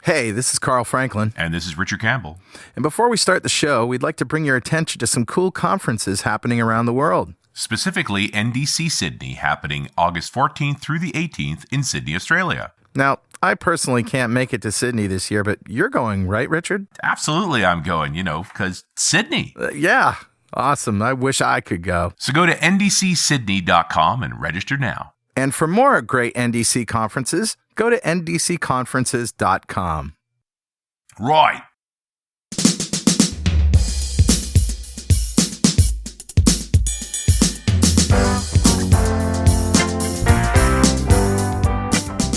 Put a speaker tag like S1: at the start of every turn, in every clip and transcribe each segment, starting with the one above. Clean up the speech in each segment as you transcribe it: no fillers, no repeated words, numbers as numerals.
S1: Hey, this is Carl Franklin.
S2: And this is Richard Campbell.
S1: And before we start the show, we'd like to bring your attention to some cool conferences happening around the world.
S2: Specifically, NDC Sydney, happening August 14th through the 18th in Sydney, Australia.
S1: Now, I personally can't make it to Sydney this year, but you're going, right, Richard?
S2: Absolutely, I'm going, because Sydney.
S1: Yeah, awesome. I wish I could go.
S2: So go to ndcsydney.com and register now.
S1: And for more great NDC conferences, go to ndcconferences.com.
S2: Right.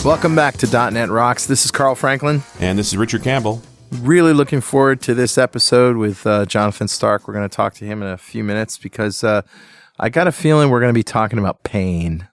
S1: Welcome back to .NET Rocks. This is Carl Franklin.
S2: And this is Richard Campbell.
S1: Really looking forward to this episode with Jonathan Stark. We're going to talk to him in a few minutes because I got a feeling we're going to be talking about pain.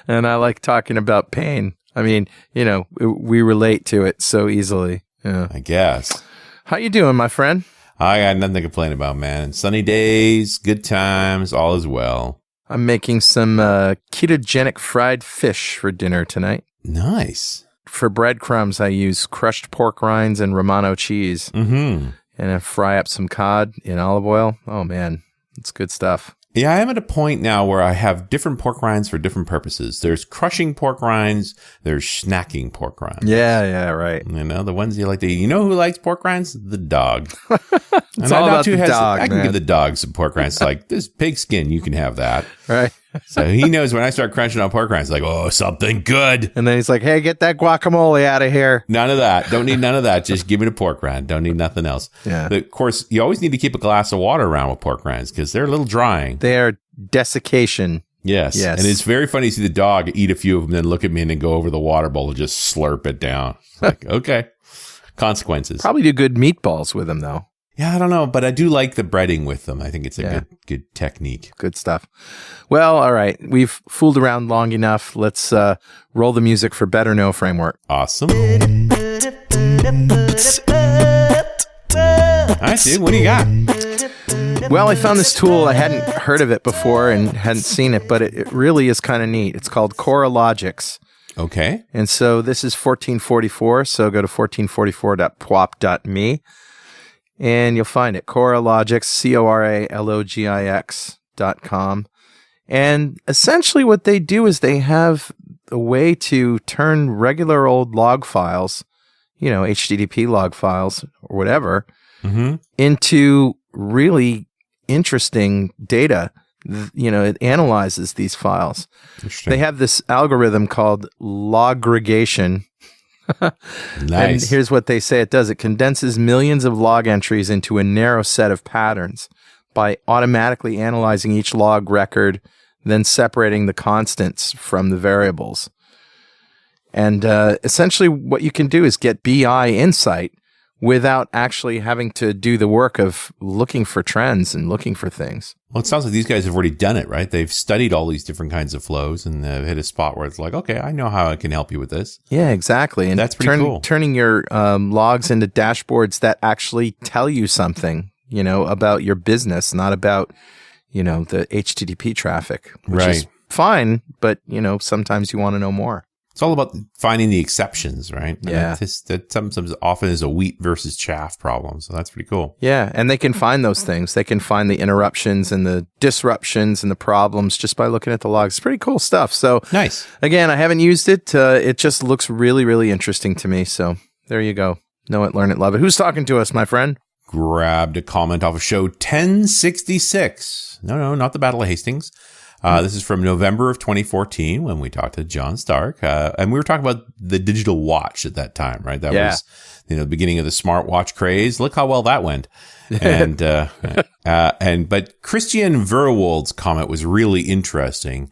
S1: And I like talking about pain. I mean, we relate to it so easily. Yeah.
S3: I guess.
S1: How you doing, my friend?
S3: I got nothing to complain about, man. Sunny days, good times, all is well.
S1: I'm making some ketogenic fried fish for dinner tonight.
S3: Nice.
S1: For breadcrumbs, I use crushed pork rinds and Romano cheese.
S3: Mm-hmm.
S1: And I fry up some cod in olive oil. Oh, man, it's good stuff.
S3: Yeah, I am at a point now where I have different pork rinds for different purposes. There's crushing pork rinds. There's snacking pork rinds.
S1: Yeah, right.
S3: The ones you like to eat. You know who likes pork rinds? The dog.
S1: It's all about the dog,
S3: I can give the dog some pork rinds. It's like, this pig skin, you can have that.
S1: Right.
S3: So he knows when I start crunching on pork rinds, like, oh, something good.
S1: And then he's like, hey, get that guacamole out of here.
S3: None of that. Don't need none of that. Just give me the pork rind. Don't need nothing else.
S1: Yeah.
S3: But of course, you always need to keep a glass of water around with pork rinds because they're a little drying.
S1: They are desiccation.
S3: Yes. And it's very funny to see the dog eat a few of them, then look at me and then go over the water bowl and just slurp it down. It's like, okay. Consequences.
S1: Probably do good meatballs with them, though.
S3: Yeah, I don't know, but I do like the breading with them. I think it's a good technique.
S1: Good stuff. Well, all right. We've fooled around long enough. Let's roll the music for Better Know Framework.
S3: Awesome. All right, dude. What do you got?
S1: Well, I found this tool. I hadn't heard of it before and hadn't seen it, but it really is kind of neat. It's called Coralogics.
S3: Okay.
S1: And so this is 1444. So go to 1444.pwop.me. And you'll find it, Coralogics, CORALOGIX.com. And essentially what they do is they have a way to turn regular old log files, HTTP log files or whatever, into really interesting data. It analyzes these files. They have this algorithm called logregation.
S3: Nice.
S1: And here's what they say it does. It condenses millions of log entries into a narrow set of patterns by automatically analyzing each log record, then separating the constants from the variables. And essentially what you can do is get BI insight without actually having to do the work of looking for trends and looking for things.
S3: Well, it sounds like these guys have already done it, right? They've studied all these different kinds of flows and they've hit a spot where it's like, okay, I know how I can help you with this.
S1: Yeah, exactly. And
S3: that's pretty cool.
S1: Turning your logs into dashboards that actually tell you something, about your business, not about, the HTTP traffic, which is fine, but, sometimes you want to know more.
S3: It's all about finding the exceptions, right?
S1: Yeah.
S3: That sometimes often is a wheat versus chaff problem. So that's pretty cool.
S1: Yeah. And they can find those things. They can find the interruptions and the disruptions and the problems just by looking at the logs. It's pretty cool stuff. So
S3: nice.
S1: Again, I haven't used it. It just looks really, really interesting to me. So there you go. Know it, learn it, love it. Who's talking to us, my friend?
S3: Grabbed a comment off of show 1066. No, not the Battle of Hastings. This is from November of 2014 when we talked to John Stark. And we were talking about the digital watch at that time, right? That was, the beginning of the smartwatch craze. Look how well that went. And, but Christian Verwold's comment was really interesting,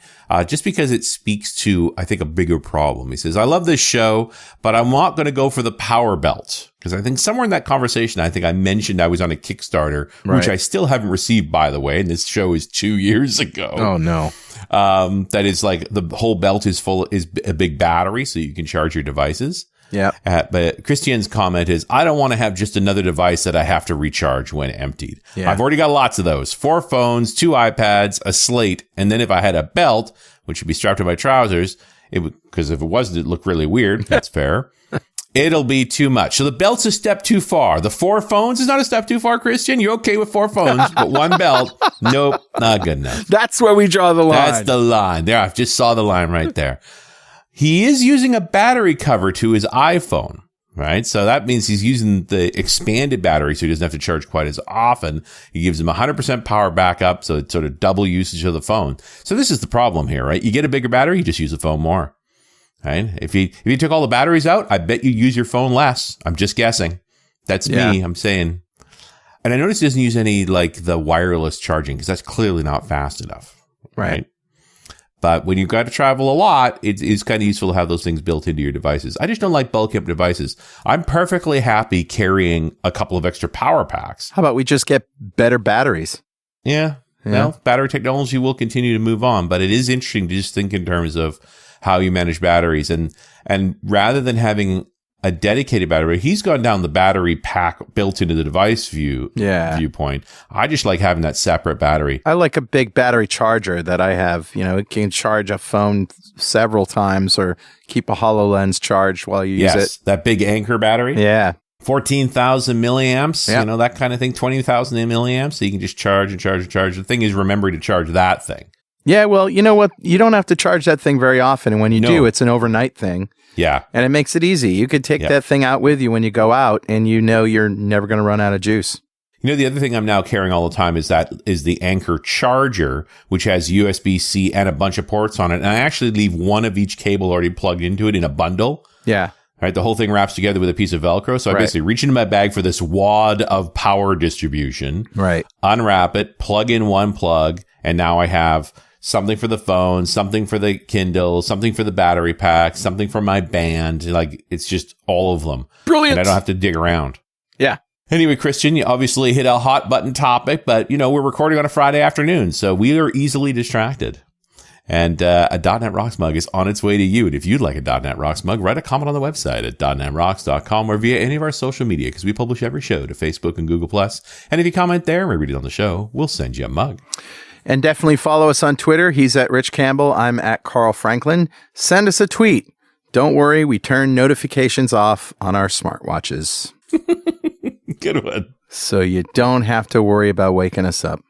S3: just because it speaks to, I think, a bigger problem. He says, I love this show, but I'm not going to go for the power belt. Because I think somewhere in that conversation, I think I mentioned I was on a Kickstarter, which I still haven't received, by the way. And this show is 2 years ago.
S1: Oh, no.
S3: That is like the whole belt is a big battery, so you can charge your devices.
S1: Yeah.
S3: But Christian's comment is, I don't want to have just another device that I have to recharge when emptied.
S1: Yeah.
S3: I've already got lots of those. 4 phones, 2 iPads, a slate. And then if I had a belt, which would be strapped to my trousers, Because if it wasn't, it'd look really weird. That's fair. It'll be too much. So the belt's a step too far. The 4 phones is not a step too far, Christian. You're okay with 4 phones, but 1 belt, nope, not good enough.
S1: That's where we draw the line.
S3: That's the line. There, I just saw the line right there. He is using a battery cover to his iPhone, right? So that means he's using the expanded battery, so he doesn't have to charge quite as often. He gives him 100% power backup, so it's sort of double usage of the phone. So this is the problem here, right? You get a bigger battery, you just use the phone more. Right? If you took all the batteries out, I bet you use your phone less. I'm just guessing. That's me. I'm saying. And I noticed it doesn't use any like the wireless charging because that's clearly not fast enough. Right. But when you've got to travel a lot, it's kind of useful to have those things built into your devices. I just don't like bulky up devices. I'm perfectly happy carrying a couple of extra power packs.
S1: How about we just get better batteries?
S3: Yeah. Well, battery technology will continue to move on, but it is interesting to just think in terms of how you manage batteries. And rather than having a dedicated battery, he's gone down the battery pack built into the device viewpoint. I just like having that separate battery.
S1: I like a big battery charger that I have. It can charge a phone several times or keep a HoloLens charged while you use it.
S3: That big Anchor battery.
S1: Yeah.
S3: 14,000 milliamps, that kind of thing, 20,000 milliamps. So you can just charge and charge and charge. The thing is remembering to charge that thing.
S1: Yeah, well, you know what? You don't have to charge that thing very often. And when you do, it's an overnight thing.
S3: Yeah.
S1: And it makes it easy. You could take that thing out with you when you go out and you're never going to run out of juice.
S3: The other thing I'm now carrying all the time is the Anchor charger, which has USB-C and a bunch of ports on it. And I actually leave one of each cable already plugged into it in a bundle.
S1: Yeah.
S3: Right. The whole thing wraps together with a piece of Velcro. So I basically reach into my bag for this wad of power distribution.
S1: Right.
S3: Unwrap it, plug in one plug, and now I have something for the phone, something for the Kindle, something for the battery pack, something for my band. Like, it's just all of them.
S1: Brilliant.
S3: And I don't have to dig around.
S1: Yeah.
S3: Anyway, Christian, you obviously hit a hot button topic, but, we're recording on a Friday afternoon, so we are easily distracted. And a .NET Rocks mug is on its way to you. And if you'd like a .NET Rocks mug, write a comment on the website at .NETRocks.com or via any of our social media, because we publish every show to Facebook and Google+. And if you comment there and we read it on the show, we'll send you a mug.
S1: And definitely follow us on Twitter. He's at Rich Campbell. I'm at Carl Franklin. Send us a tweet. Don't worry, we turn notifications off on our smartwatches.
S3: Good one.
S1: So you don't have to worry about waking us up.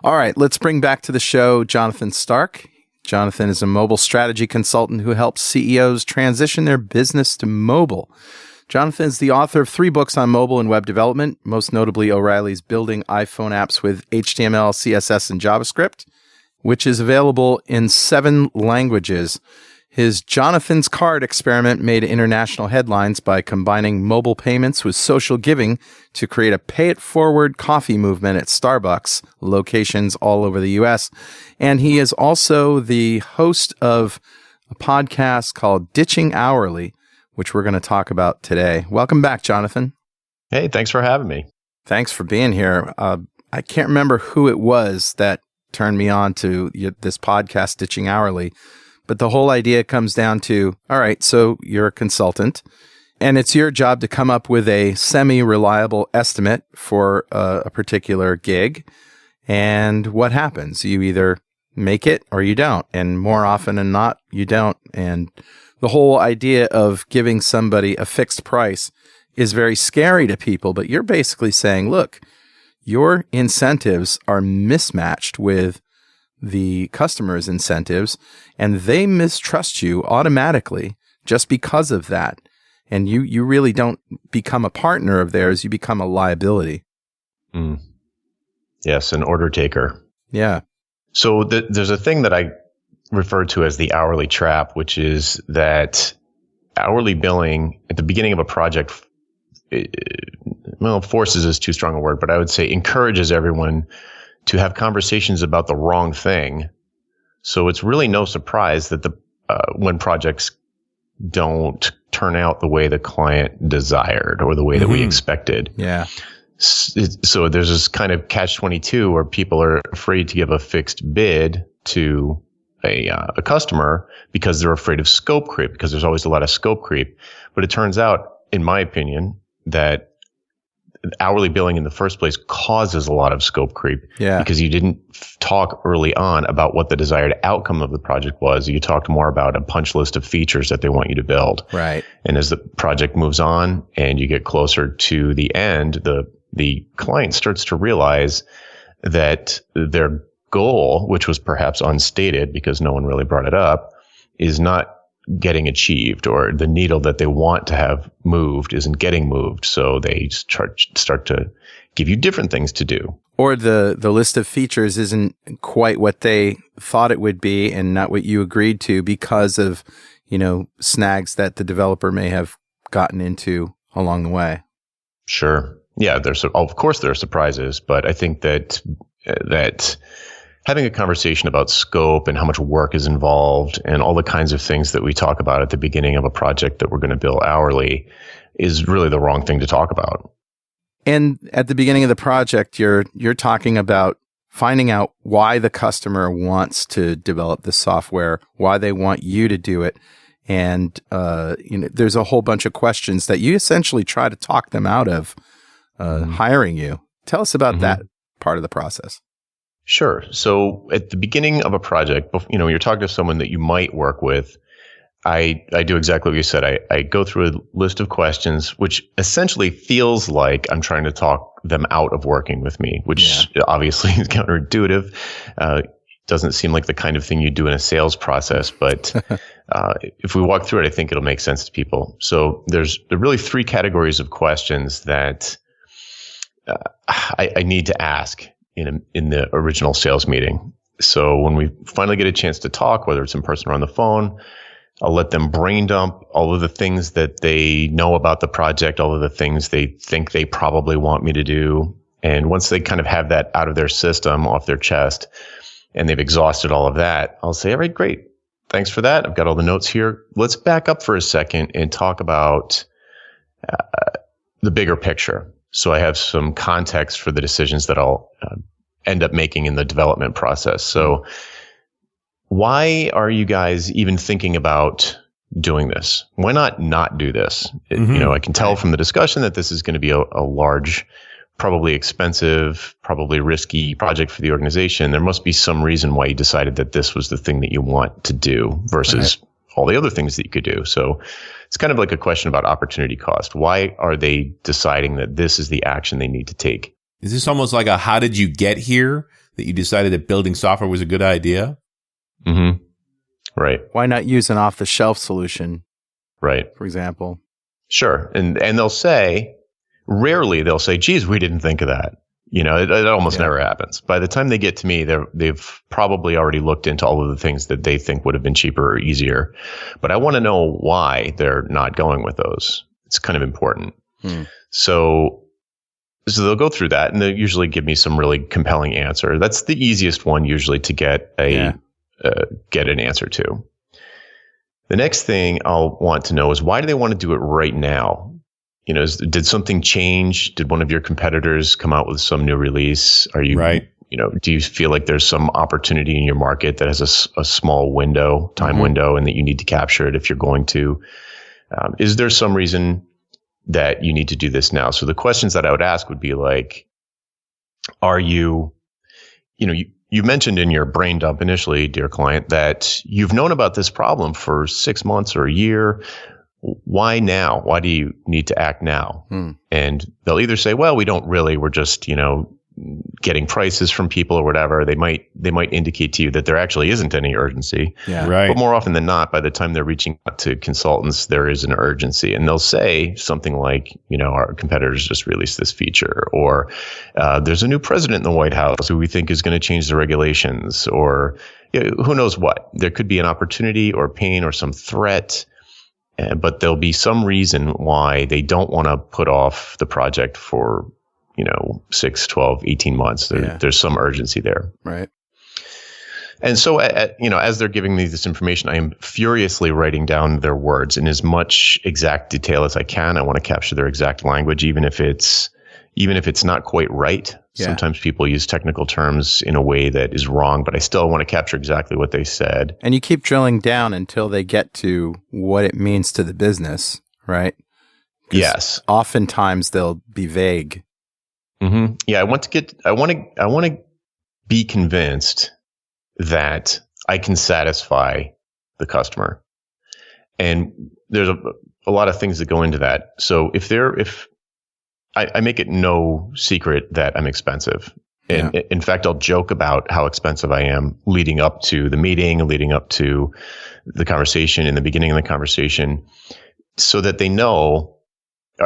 S1: All right, let's bring back to the show Jonathan Stark. Jonathan is a mobile strategy consultant who helps CEOs transition their business to mobile. Jonathan is the author of 3 books on mobile and web development, most notably O'Reilly's Building iPhone Apps with HTML, CSS, and JavaScript, which is available in 7 languages. His Jonathan's Card experiment made international headlines by combining mobile payments with social giving to create a pay-it-forward coffee movement at Starbucks locations all over the U.S. And he is also the host of a podcast called Ditching Hourly, which we're going to talk about today. Welcome back, Jonathan.
S4: Hey, thanks for having me.
S1: Thanks for being here. I can't remember who it was that turned me on to this podcast, Ditching Hourly. But the whole idea comes down to, all right, so you're a consultant, and it's your job to come up with a semi-reliable estimate for a particular gig. And what happens? You either make it or you don't. And more often than not, you don't. And the whole idea of giving somebody a fixed price is very scary to people. But you're basically saying, look, your incentives are mismatched with the customer's incentives, and they mistrust you automatically just because of that. And you really don't become a partner of theirs, you become a liability.
S4: Mm. Yes, an order taker.
S1: Yeah.
S4: So there's a thing that I refer to as the hourly trap, which is that hourly billing at the beginning of a project, forces is too strong a word, but I would say encourages everyone to have conversations about the wrong thing. So it's really no surprise that when projects don't turn out the way the client desired or the way that we expected.
S1: Yeah.
S4: So there's this kind of catch-22 where people are afraid to give a fixed bid to a customer because they're afraid of scope creep, because there's always a lot of scope creep. But it turns out, in my opinion, that hourly billing in the first place causes a lot of scope creep.
S1: Yeah.
S4: Because you didn't talk early on about what the desired outcome of the project was. You talked more about a punch list of features that they want you to build.
S1: Right.
S4: And as the project moves on and you get closer to the end, the client starts to realize that their goal, which was perhaps unstated because no one really brought it up, is not getting achieved, or the needle that they want to have moved isn't getting moved. So they start to give you different things to do.
S1: Or the list of features isn't quite what they thought it would be and not what you agreed to because of, snags that the developer may have gotten into along the way.
S4: Sure. Yeah, of course there are surprises, but I think that having a conversation about scope and how much work is involved and all the kinds of things that we talk about at the beginning of a project that we're going to bill hourly is really the wrong thing to talk about.
S1: And at the beginning of the project, you're talking about finding out why the customer wants to develop the software, why they want you to do it. And there's a whole bunch of questions that you essentially try to talk them out of hiring you. Tell us about that part of the process.
S4: Sure. So at the beginning of a project, when you're talking to someone that you might work with, I do exactly what you said. I go through a list of questions, which essentially feels like I'm trying to talk them out of working with me, which obviously is counterintuitive. Doesn't seem like the kind of thing you do in a sales process, but if we walk through it, I think it'll make sense to people. So there are really three categories of questions that I need to ask in the original sales meeting. So when we finally get a chance to talk, whether it's in person or on the phone, I'll let them brain dump all of the things that they know about the project, all of the things they think they probably want me to do. And once they kind of have that out of their system, off their chest, and they've exhausted all of that, I'll say, all right, great. Thanks for that. I've got all the notes here. Let's back up for a second and talk about the bigger picture. So I have some context for the decisions that I'll end up making in the development process. So why are you guys even thinking about doing this? Why not do this? I can tell from the discussion that this is going to be a large, probably expensive, probably risky project for the organization. There must be some reason why you decided that this was the thing that you want to do versus all the other things that you could do. So it's kind of like a question about opportunity cost. Why are they deciding that this is the action they need to take?
S3: Is this almost like a how did you get here, that you decided that building software was a good idea?
S4: Mm-hmm. Right.
S1: Why not use an off-the-shelf solution?
S4: Right.
S1: For example.
S4: Sure. And rarely they'll say, geez, we didn't think of that. It almost never happens. By the time they get to me, they've probably already looked into all of the things that they think would have been cheaper or easier. But I want to know why they're not going with those. It's kind of important. So they'll go through that and they'll usually give me some really compelling answer. That's the easiest one usually to get an answer to. The next thing I'll want to know is, why do they want to do it right now? Did something change? Did one of your competitors come out with some new release? Are you right? Do you feel like there's some opportunity in your market that has a small time window, and that you need to capture it if you're going to? Is there some reason that you need to do this now? So the questions that I would ask would be like, are you mentioned in your brain dump initially, dear client, that you've known about this problem for 6 months or a year. Why now? Why do you need to act now? And they'll either say, well, we don't really, we're just, getting prices from people or whatever. They might indicate to you that there actually isn't any urgency.
S1: Yeah. Right.
S4: But more often than not, by the time they're reaching out to consultants, there is an urgency. And they'll say something like, our competitors just released this feature, or there's a new president in the White House who we think is going to change the regulations, or who knows what. There could be an opportunity or pain or some threat. But there'll be some reason why they don't want to put off the project for, 6, 12, 18 months. There's some urgency there.
S1: Right.
S4: And so, as they're giving me this information, I am furiously writing down their words in as much exact detail as I can. I want to capture their exact language, even if it's not quite right. Yeah. Sometimes people use technical terms in a way that is wrong, but I still want to capture exactly what they said.
S1: And you keep drilling down until they get to what it means to the business, right?
S4: Yes.
S1: Oftentimes they'll be vague
S4: Yeah, I want to be convinced that I can satisfy the customer. And there's a lot of things that go into that. So if I make it no secret that I'm expensive. And in fact, I'll joke about how expensive I am leading up to the meeting, leading up to the conversation, in the beginning of the conversation, so that they know.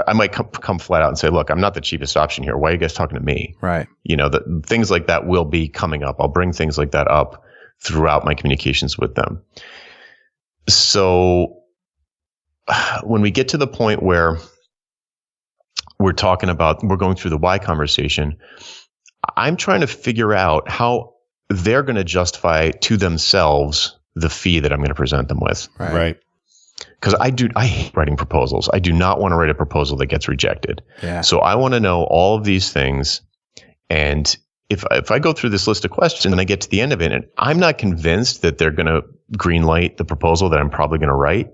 S4: I might come flat out and say, look, I'm not the cheapest option here. Why are you guys talking to me?
S1: Right.
S4: Things like that will be coming up. I'll bring things like that up throughout my communications with them. So when we get to the point where we're going through the why conversation, I'm trying to figure out how they're going to justify to themselves the fee that I'm going to present them with.
S3: Right.
S4: Because I hate writing proposals. I do not want to write a proposal that gets rejected.
S1: Yeah.
S4: So I want to know all of these things. And if I go through this list of questions and I get to the end of it and I'm not convinced that they're going to greenlight the proposal that I'm probably going to write,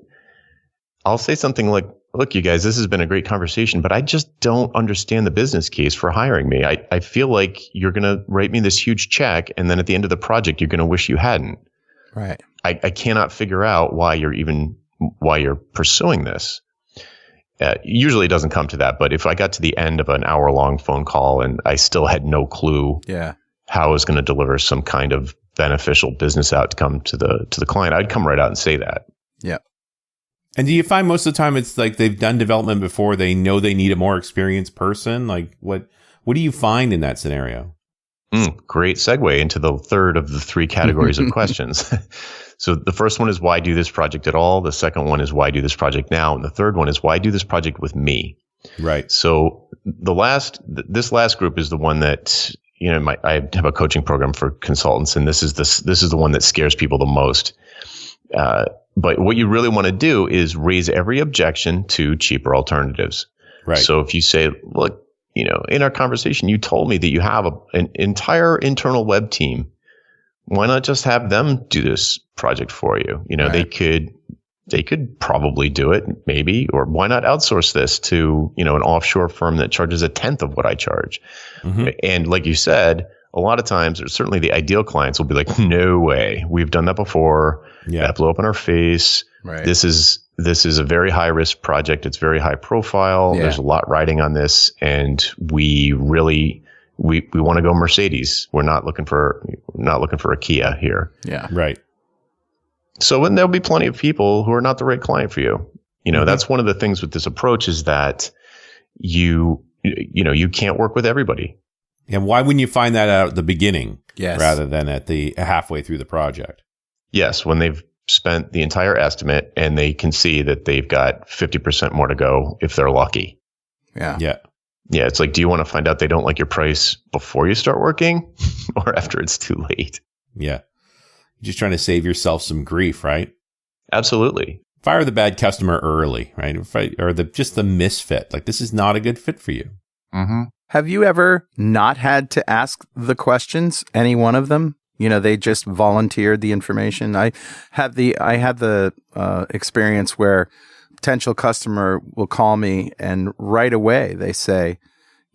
S4: I'll say something like, look, you guys, this has been a great conversation, but I just don't understand the business case for hiring me. I feel like you're going to write me this huge check, and then at the end of the project, you're going to wish you hadn't.
S1: Right.
S4: I cannot figure out why you're pursuing this. Usually it doesn't come to that, but if I got to the end of an hour-long phone call and I still had no clue how I was going to deliver some kind of beneficial business outcome to the client, I'd come right out and say that.
S1: Yeah.
S3: And do you find most of the time it's like they've done development before, they know they need a more experienced person? Like what do you find in that scenario?
S4: Great segue into the third of the three categories of questions. So the first one is, why do this project at all? The second one is, why do this project now? And the third one is, why do this project with me?
S3: Right.
S4: So this last group is the one that, I have a coaching program for consultants, and this is the one that scares people the most. But what you really want to do is raise every objection to cheaper alternatives.
S3: Right.
S4: So if you say, look, in our conversation, you told me that you have an entire internal web team. Why not just have them do this project for you? Right. They could probably do it, maybe, or why not outsource this to, an offshore firm that charges 1/10 of what I charge? Mm-hmm. And like you said, a lot of times, or certainly the ideal clients will be like, no way, we've done that before.
S3: Yeah.
S4: That blew up in our face.
S1: Right.
S4: This is a very high risk project. It's very high profile.
S1: Yeah.
S4: There's a lot riding on this, and we really we want to go Mercedes. We're not looking for a Kia here.
S1: Yeah.
S3: Right.
S4: So there'll be plenty of people who are not the right client for you. Mm-hmm. That's one of the things with this approach, is that you can't work with everybody.
S3: And why wouldn't you find that out at the beginning rather than at the halfway through the project?
S4: Yes, when they've spent the entire estimate and they can see that they've got 50% more to go if they're lucky.
S1: Yeah.
S3: Yeah.
S4: Yeah. It's like, do you want to find out they don't like your price before you start working or after it's too late?
S3: Yeah. You're just trying to save yourself some grief, right?
S4: Absolutely.
S3: Fire the bad customer early, right? Or just the misfit. Like, this is not a good fit for you.
S1: Mm-hmm. Have you ever not had to ask the questions, any one of them? They just volunteered the information. I had the experience where potential customer will call me and right away they say,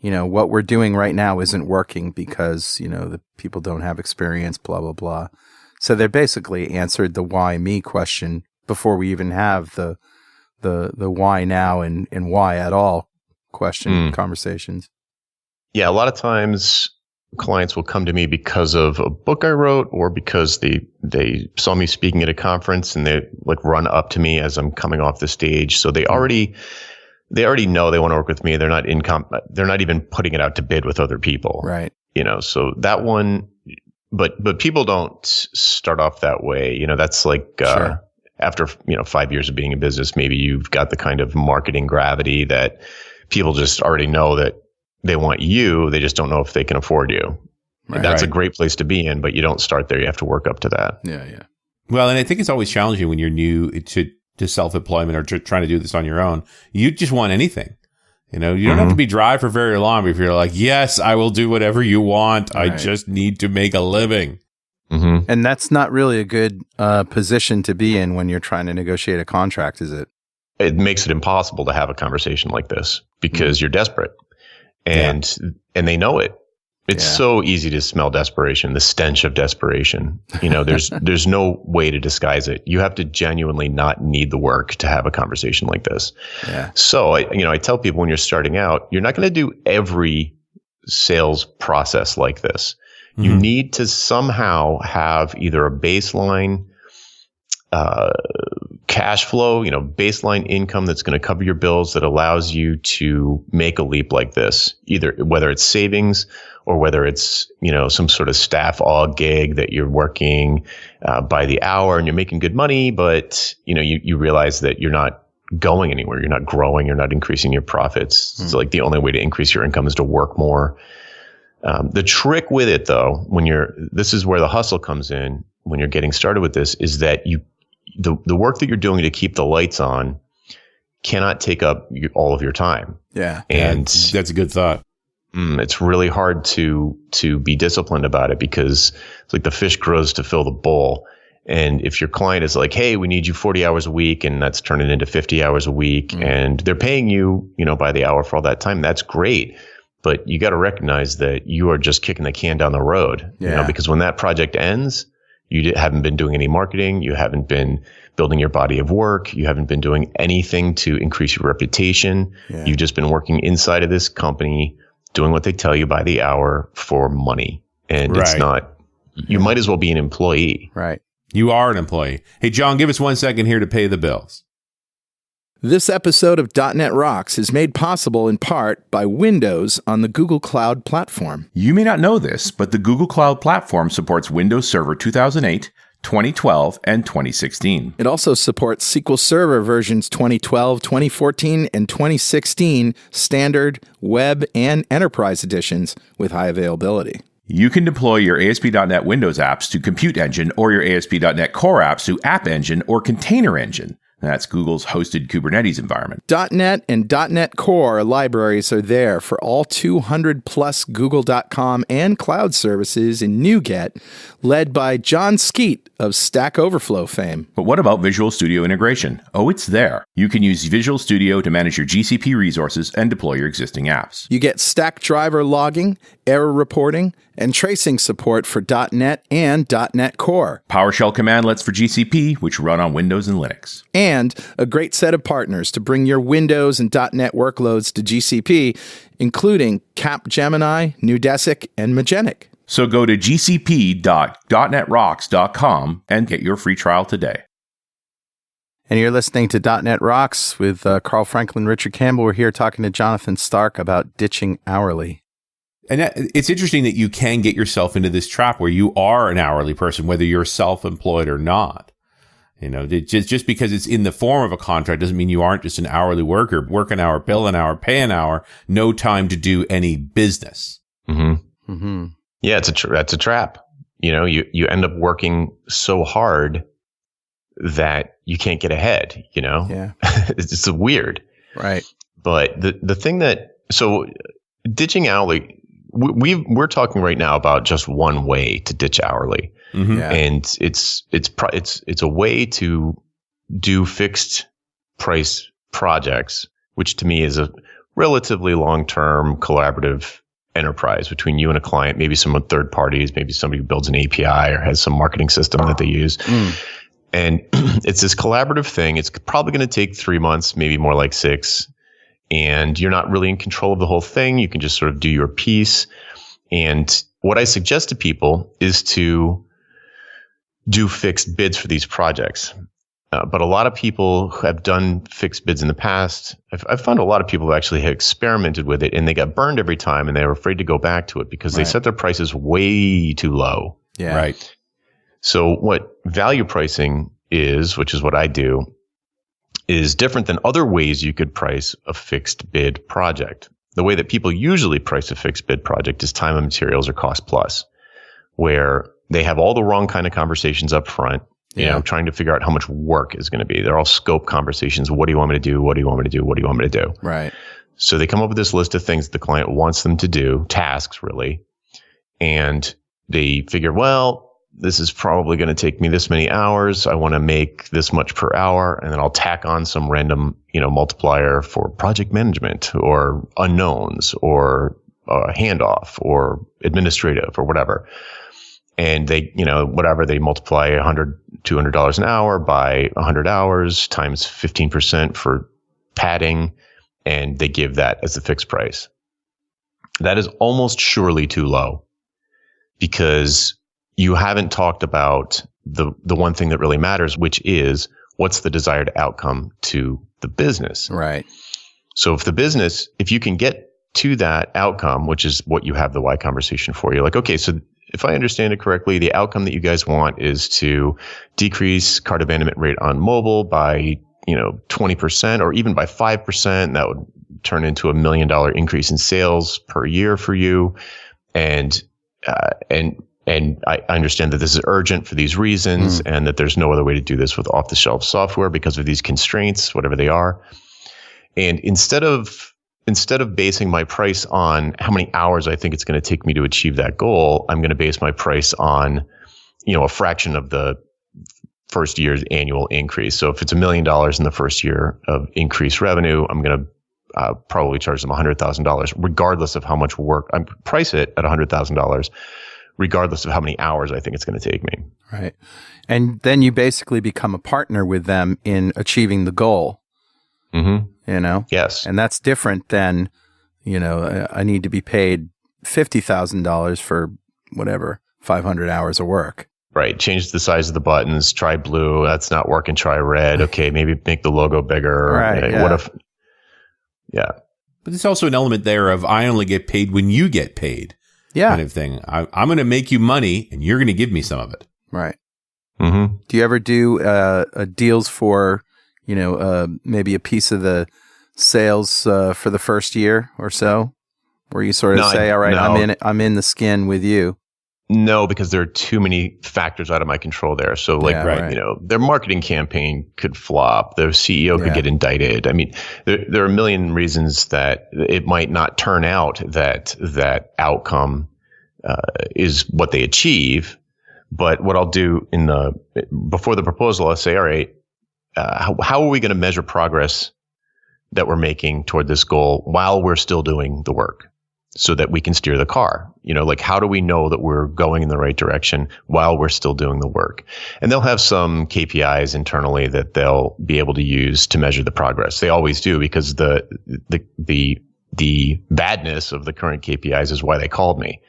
S1: what we're doing right now isn't working because, the people don't have experience, blah, blah, blah. So they basically answered the why me question before we even have the why now and why at all conversations.
S4: Yeah, a lot of times clients will come to me because of a book I wrote, or because they saw me speaking at a conference and they run up to me as I'm coming off the stage. So they already know they want to work with me. They're not they're not even putting it out to bid with other people.
S1: Right.
S4: So that one, but people don't start off that way. That's like,
S1: sure.
S4: After, 5 years of being in business, maybe you've got the kind of marketing gravity that people just already know that they want you. They just don't know if they can afford you. Right. That's a great place to be in, but you don't start there. You have to work up to that.
S1: Yeah, yeah.
S3: Well, and I think it's always challenging when you're new to self-employment or trying to do this on your own. You just want anything. You don't have to be dry for very long if you're like, yes, I will do whatever you want. Right. I just need to make a living.
S1: Mm-hmm. And that's not really a good position to be in when you're trying to negotiate a contract, is it?
S4: It makes it impossible to have a conversation like this because you're desperate. and they know it. It's so easy to smell desperation, the stench of desperation. There's no way to disguise it. You have to genuinely not need the work to have a conversation like this.
S1: Yeah.
S4: So I tell people when you're starting out, you're not going to do every sales process like this. Mm-hmm. You need to somehow have either a baseline cash flow, baseline income that's going to cover your bills that allows you to make a leap like this, either whether it's savings or whether it's, some sort of staff aug gig that you're working by the hour and you're making good money, but you realize that you're not going anywhere. You're not growing. You're not increasing your profits. It's like the only way to increase your income is to work more. The trick with it though, this is where the hustle comes in when you're getting started with this, is that the work that you're doing to keep the lights on cannot take up all of your time.
S1: Yeah.
S4: And
S3: that's a good thought.
S4: It's really hard to be disciplined about it because it's like the fish grows to fill the bowl. And if your client is like, hey, we need you 40 hours a week, and that's turning into 50 hours a week, and they're paying you, by the hour for all that time, that's great. But you got to recognize that you are just kicking the can down the road, because when that project ends, you haven't been doing any marketing. You haven't been building your body of work. You haven't been doing anything to increase your reputation. Yeah. You've just been working inside of this company, doing what they tell you by the hour for money. And it's not, you might as well be an employee.
S1: Right.
S3: You are an employee. Hey, John, give us 1 second here to pay the bills.
S1: This episode of .NET Rocks is made possible in part by Windows on the Google Cloud Platform.
S2: You may not know this, but the Google Cloud Platform supports Windows Server 2008, 2012, and 2016.
S1: It also supports SQL Server versions 2012, 2014, and 2016 standard, web, and enterprise editions with high availability.
S2: You can deploy your ASP.NET Windows apps to Compute Engine or your ASP.NET Core apps to App Engine or Container Engine. That's Google's hosted Kubernetes environment.
S1: .NET and .NET Core libraries are there for all 200 plus Google.com and cloud services in NuGet, led by John Skeet of Stack Overflow fame.
S2: But what about Visual Studio integration? Oh, it's there. You can use Visual Studio to manage your GCP resources and deploy your existing apps.
S1: You get stack driver logging, error reporting, and tracing support for .NET and .NET Core.
S2: PowerShell commandlets for GCP, which run on Windows and Linux.
S1: And a great set of partners to bring your Windows and .NET workloads to GCP, including Capgemini, Neudesic, and Magenic.
S2: So go to gcp.netrocks.com and get your free trial today.
S1: And you're listening to .NET Rocks with Carl Franklin, Richard Campbell. We're here talking to Jonathan Stark about ditching hourly.
S3: And it's interesting that you can get yourself into this trap where you are an hourly person, whether you're self-employed or not. Just because it's in the form of a contract doesn't mean you aren't just an hourly worker. Work an hour, bill an hour, pay an hour, no time to do any business.
S4: Mm-hmm. Mm-hmm. Yeah, that's a trap. You end up working so hard that you can't get ahead,
S1: Yeah.
S4: It's weird.
S1: Right.
S4: But the thing so ditching hourly, we're talking right now about just one way to ditch hourly.
S3: Mm-hmm.
S1: Yeah.
S4: And it's a way to do fixed price projects, which to me is a relatively long-term collaborative enterprise between you and a client, maybe some third parties, maybe somebody who builds an API or has some marketing system that they use. And it's this collaborative thing. It's probably going to take 3 months, maybe more like 6. And you're not really in control of the whole thing. You can just sort of do your piece. And what I suggest to people is to do fixed bids for these projects. But a lot of people who have done fixed bids in the past, I've found a lot of people who actually have experimented with it and they got burned every time and they were afraid to go back to it because they set their prices way too low.
S1: Yeah.
S3: Right.
S4: So what value pricing is, which is what I do, is different than other ways you could price a fixed bid project. The way that people usually price a fixed bid project is time and materials or cost plus, where they have all the wrong kind of conversations up front. Trying to figure out how much work is going to be. They're all scope conversations. What do you want me to do? What do you want me to do? What do you want me to do?
S1: Right.
S4: So they come up with this list of things the client wants them to do, tasks really. And they figure, well, this is probably going to take me this many hours. I want to make this much per hour. And then I'll tack on some random, multiplier for project management or unknowns or handoff or administrative or whatever. And they, whatever, they multiply $200 an hour by 100 hours times 15% for padding. And they give that as a fixed price. That is almost surely too low, because you haven't talked about the one thing that really matters, which is what's the desired outcome to the business.
S1: Right.
S4: So if you can get to that outcome, which is what you have the why conversation for, you're like, okay, so if I understand it correctly, the outcome that you guys want is to decrease cart abandonment rate on mobile by 20% or even by 5%. That would turn into $1 million increase in sales per year for you. And I understand that this is urgent for these reasons and that there's no other way to do this with off the shelf software because of these constraints, whatever they are. And instead of basing my price on how many hours I think it's going to take me to achieve that goal, I'm going to base my price on, a fraction of the first year's annual increase. So if it's $1 million in the first year of increased revenue, I'm going to probably charge them $100,000, regardless of how much work. I price it at $100,000, regardless of how many hours I think it's going to take me.
S1: Right. And then you basically become a partner with them in achieving the goal.
S4: Mm-hmm. Yes.
S1: And that's different than, I need to be paid $50,000 for whatever, 500 hours of work.
S4: Right. Change the size of the buttons. Try blue. That's not working. Try red. Okay. Maybe make the logo bigger.
S1: Right.
S4: What if? Yeah.
S3: But there's also an element there of I only get paid when you get paid.
S1: Yeah.
S3: Kind of thing. I'm going to make you money and you're going to give me some of it.
S1: Right.
S4: Mm-hmm.
S1: Do you ever do deals for, maybe a piece of the sales for the first year or so, where you sort of say, all right,
S4: no.
S1: I'm in the skin with you?
S4: No, because there are too many factors out of my control there. So their marketing campaign could flop. Their CEO could get indicted. I mean, there are a million reasons that it might not turn out that outcome is what they achieve. But what I'll do before the proposal, I'll say, all right, how are we going to measure progress that we're making toward this goal while we're still doing the work, so that we can steer the car? How do we know that we're going in the right direction while we're still doing the work? And they'll have some KPIs internally that they'll be able to use to measure the progress. They always do, because the badness of the current KPIs is why they called me.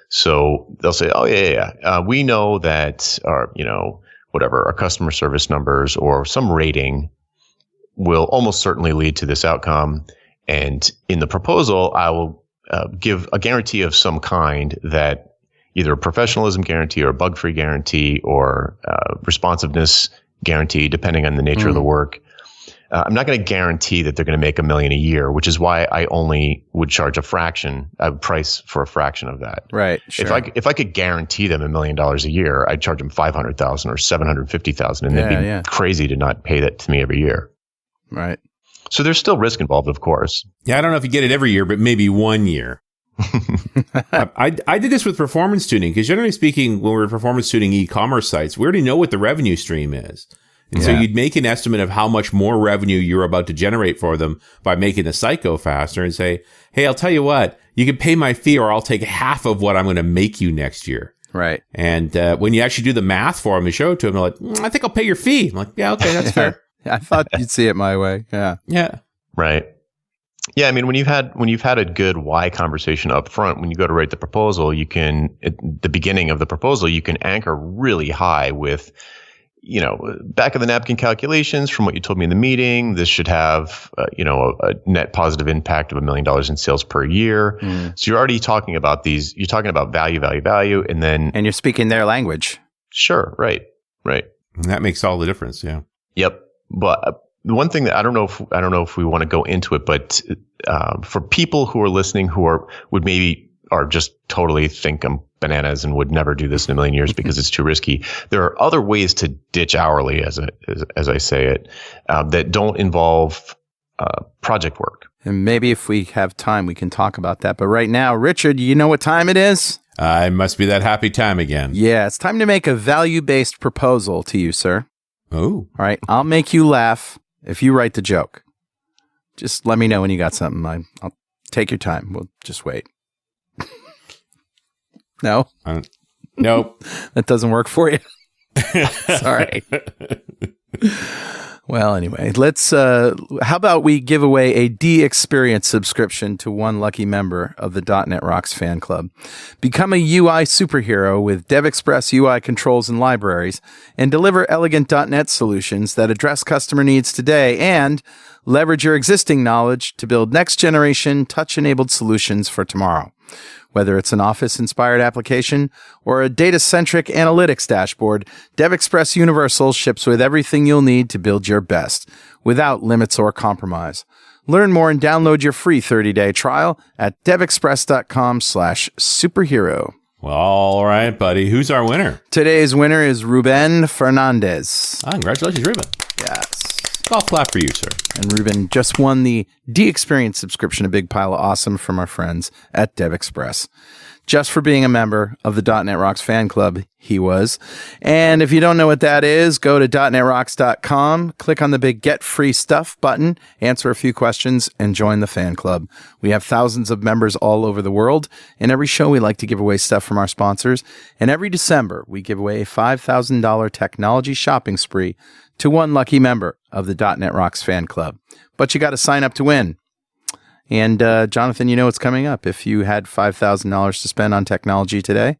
S4: So they'll say, oh yeah. We know that our customer service numbers or some rating will almost certainly lead to this outcome. And in the proposal, I will give a guarantee of some kind, that either a professionalism guarantee or a bug-free guarantee or responsiveness guarantee, depending on the nature of the work. I'm not going to guarantee that they're going to make $1 million a year, which is why I only would charge a price for a fraction of that.
S1: Right. Sure.
S4: If I could guarantee them $1 million a year, I'd charge them $500,000 or $750,000, and they'd be crazy to not pay that to me every year.
S1: Right.
S4: So there's still risk involved, of course.
S3: Yeah, I don't know if you get it every year, but maybe 1 year. I did this with performance tuning, because generally speaking, when we're performance tuning e-commerce sites, we already know what the revenue stream is. And so you'd make an estimate of how much more revenue you're about to generate for them by making the site go faster, and say, hey, I'll tell you what, you can pay my fee or I'll take half of what I'm going to make you next year.
S1: Right.
S3: And when you actually do the math for them and show it to them, they're like, I think I'll pay your fee. I'm like, yeah, okay, that's fair.
S1: I thought you'd see it my way. Yeah.
S3: Yeah.
S4: Right. Yeah. I mean, when you've had a good why conversation up front, when you go to write the proposal, at the beginning of the proposal, you can anchor really high with, back of the napkin calculations from what you told me in the meeting. This should have, a net positive impact of $1 million in sales per year. So you're already talking about you're talking about value, and
S1: you're speaking their language.
S4: Sure. Right.
S3: And that makes all the difference. Yeah.
S4: Yep. But the one thing that I don't know if we want to go into it, but for people who are listening would maybe are just totally think I'm bananas and would never do this in a million years because it's too risky. There are other ways to ditch hourly, as I say it, that don't involve project work.
S1: And maybe if we have time, we can talk about that. But right now, Richard, you know what time it is?
S3: It must be that happy time again.
S1: Yeah, it's time to make a value-based proposal to you, sir.
S3: Oh.
S1: All right, I'll make you laugh if you write the joke. Just let me know when you got something. I'll take your time. We'll just wait. No?
S3: Nope.
S1: That doesn't work for you? Sorry. Well, anyway, let's, how about we give away a D-Experience subscription to one lucky member of the .NET Rocks fan club. Become a UI superhero with DevExpress UI controls and libraries, and deliver elegant .NET solutions that address customer needs today, and leverage your existing knowledge to build next-generation touch-enabled solutions for tomorrow. Whether it's an Office-inspired application or a data-centric analytics dashboard, DevExpress Universal ships with everything you'll need to build your best, without limits or compromise. Learn more and download your free 30-day trial at devexpress.com/superhero.
S3: Well, all right, buddy. Who's our winner?
S1: Today's winner is Ruben Fernandez.
S3: Congratulations, Ruben.
S1: Yes.
S3: Golf clap for you, sir.
S1: And Ruben just won the D-Experience subscription, a big pile of awesome from our friends at DevExpress. Just for being a member of the .NET Rocks fan club, he was. And if you don't know what that is, go to .NETRocks.com, click on the big Get Free Stuff button, answer a few questions, and join the fan club. We have thousands of members all over the world. In every show, we like to give away stuff from our sponsors. And every December, we give away a $5,000 technology shopping spree to one lucky member of the .NET Rocks fan club. But you got to sign up to win. And Jonathan, you know what's coming up. If you had $5,000 to spend on technology today,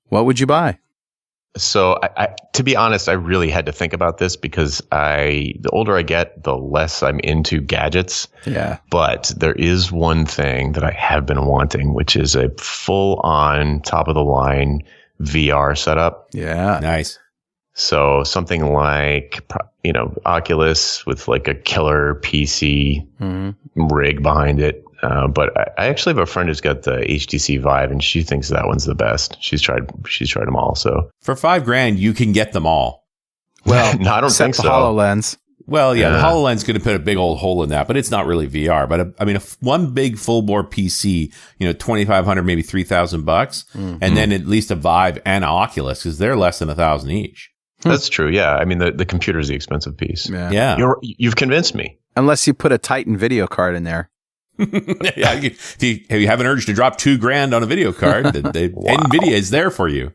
S1: what would you buy?
S4: So, to be honest, I really had to think about this because the older I get, the less I'm into gadgets.
S1: Yeah.
S4: But there is one thing that I have been wanting, which is a full-on, top-of-the-line VR setup.
S1: Yeah.
S3: Nice.
S4: So something like, Oculus with like a killer PC rig behind it. But I actually have a friend who's got the HTC Vive, and she thinks that one's the best. She's tried them all. So
S3: for $5,000, you can get them all.
S1: Well,
S4: no, I don't think so.
S1: HoloLens.
S3: Well, yeah, the HoloLens is going to put a big old hole in that, but it's not really VR. But one big full bore PC, $2,500, maybe $3,000, and then at least a Vive and an Oculus, because they're less than $1,000 each.
S4: That's true. Yeah, I mean the computer's the expensive piece.
S3: Yeah.
S4: You've convinced me.
S1: Unless you put a Titan video card in there.
S3: Yeah, if you have an urge to drop $2,000 on a video card, wow. NVIDIA is there for you.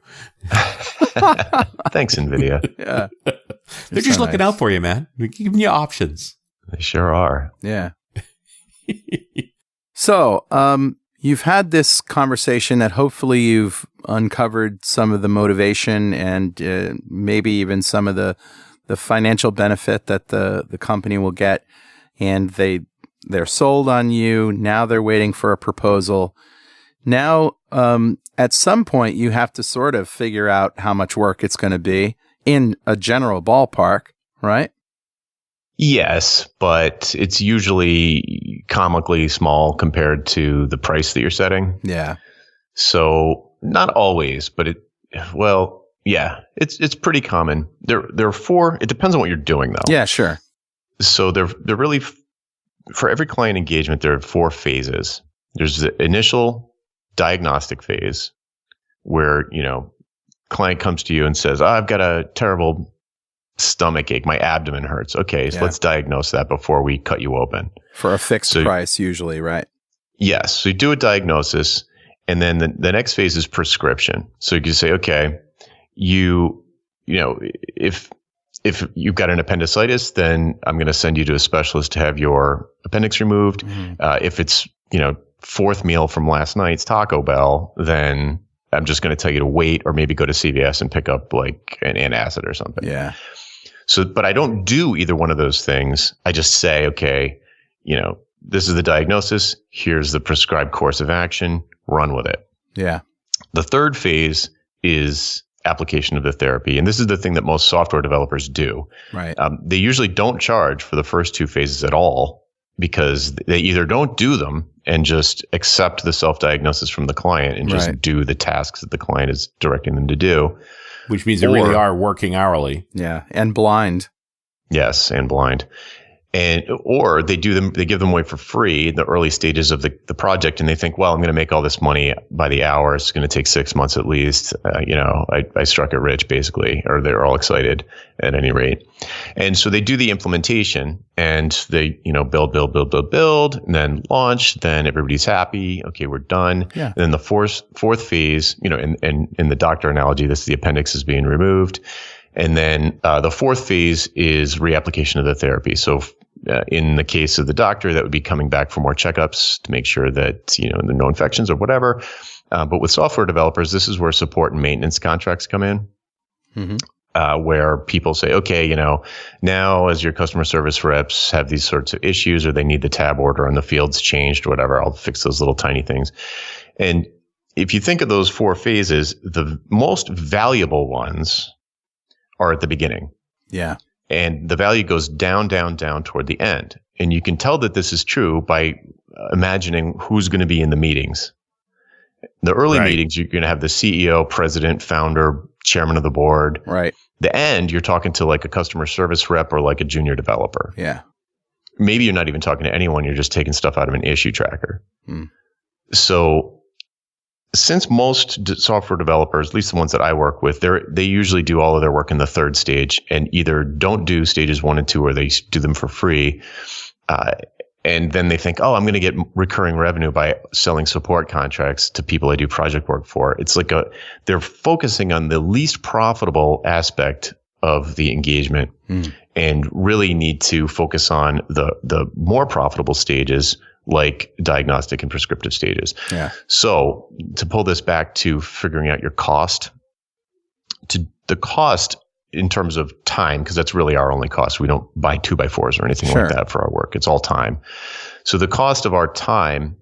S4: Thanks, NVIDIA.
S1: Yeah,
S3: they're just looking out for you, man. We're giving you options.
S4: They sure are.
S1: Yeah. So, you've had this conversation that hopefully you've uncovered some of the motivation and maybe even some of the financial benefit that the company will get, and they're sold on you. Now they're waiting for a proposal. Now, at some point, you have to sort of figure out how much work it's going to be in a general ballpark, right?
S4: Yes, but it's usually comically small compared to the price that you're setting.
S1: Yeah.
S4: So not always, but it's pretty common. There are four. It depends on what you're doing, though.
S1: Yeah, sure.
S4: So they're really, for every client engagement, there are four phases. There's the initial diagnostic phase where, client comes to you and says, I've got a terrible stomach ache. My abdomen hurts. Okay, so let's diagnose that before we cut you open. For
S1: a fixed price, usually, right?
S4: Yes. So you do a diagnosis, and then the next phase is prescription. So you can say, okay, if you've got an appendicitis, then I'm going to send you to a specialist to have your appendix removed. If it's, fourth meal from last night's Taco Bell, then I'm just going to tell you to wait or maybe go to CVS and pick up like an antacid or something.
S1: Yeah.
S4: So, but I don't do either one of those things. I just say, okay, this is the diagnosis. Here's the prescribed course of action. Run with it.
S1: Yeah.
S4: The third phase is application of the therapy. And this is the thing that most software developers do.
S1: Right.
S4: They usually don't charge for the first two phases at all because they either don't do them and just accept the self-diagnosis from the client and just do the tasks that the client is directing them to do.
S3: Which means they really are working hourly.
S1: Yeah. And blind.
S4: Yes. And blind. or they give them away for free in the early stages of the project, and they think, well, I'm going to make all this money by the hour. It's going to take 6 months at least. I struck it rich, basically, or they're all excited at any rate. And so they do the implementation, and they, build, and then launch. Then everybody's happy. Okay, we're done.
S1: Yeah.
S4: And then the fourth phase, in the doctor analogy, the appendix is being removed. And then the fourth phase is reapplication of the therapy. So in the case of the doctor, that would be coming back for more checkups to make sure that there are no infections or whatever. But with software developers, this is where support and maintenance contracts come in, where people say, okay, now as your customer service reps have these sorts of issues, or they need the tab order and the fields changed or whatever, I'll fix those little tiny things. And if you think of those four phases, the most valuable ones are at the beginning.
S1: Yeah.
S4: And the value goes down, down, down toward the end. And you can tell that this is true by imagining who's going to be in the meetings. The early meetings, you're going to have the CEO, president, founder, chairman of the board.
S1: Right.
S4: The end, you're talking to like a customer service rep or like a junior developer.
S1: Yeah.
S4: Maybe you're not even talking to anyone. You're just taking stuff out of an issue tracker. So since most software developers, at least the ones that I work with, they usually do all of their work in the third stage and either don't do stages 1 and 2, or they do them for free. And then they think, oh, I'm going to get recurring revenue by selling support contracts to people I do project work for. It's like they're focusing on the least profitable aspect of the engagement and really need to focus on the more profitable stages, like diagnostic and prescriptive stages.
S1: Yeah. So
S4: to pull this back to figuring out your cost, the cost in terms of time, because that's really our only cost. We don't buy 2x4s or anything like that for our work. It's all time. So the cost of our time,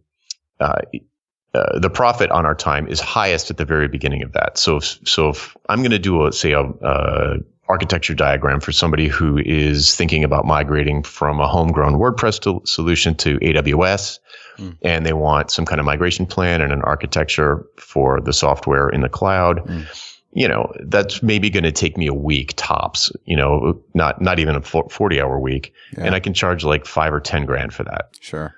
S4: the profit on our time is highest at the very beginning of that. So if I'm going to do a architecture diagram for somebody who is thinking about migrating from a homegrown WordPress solution to AWS, and they want some kind of migration plan and an architecture for the software in the cloud, that's maybe going to take me a week tops, not even a 40-hour week. Yeah. And I can charge like $5 or $10,000 for that.
S1: Sure.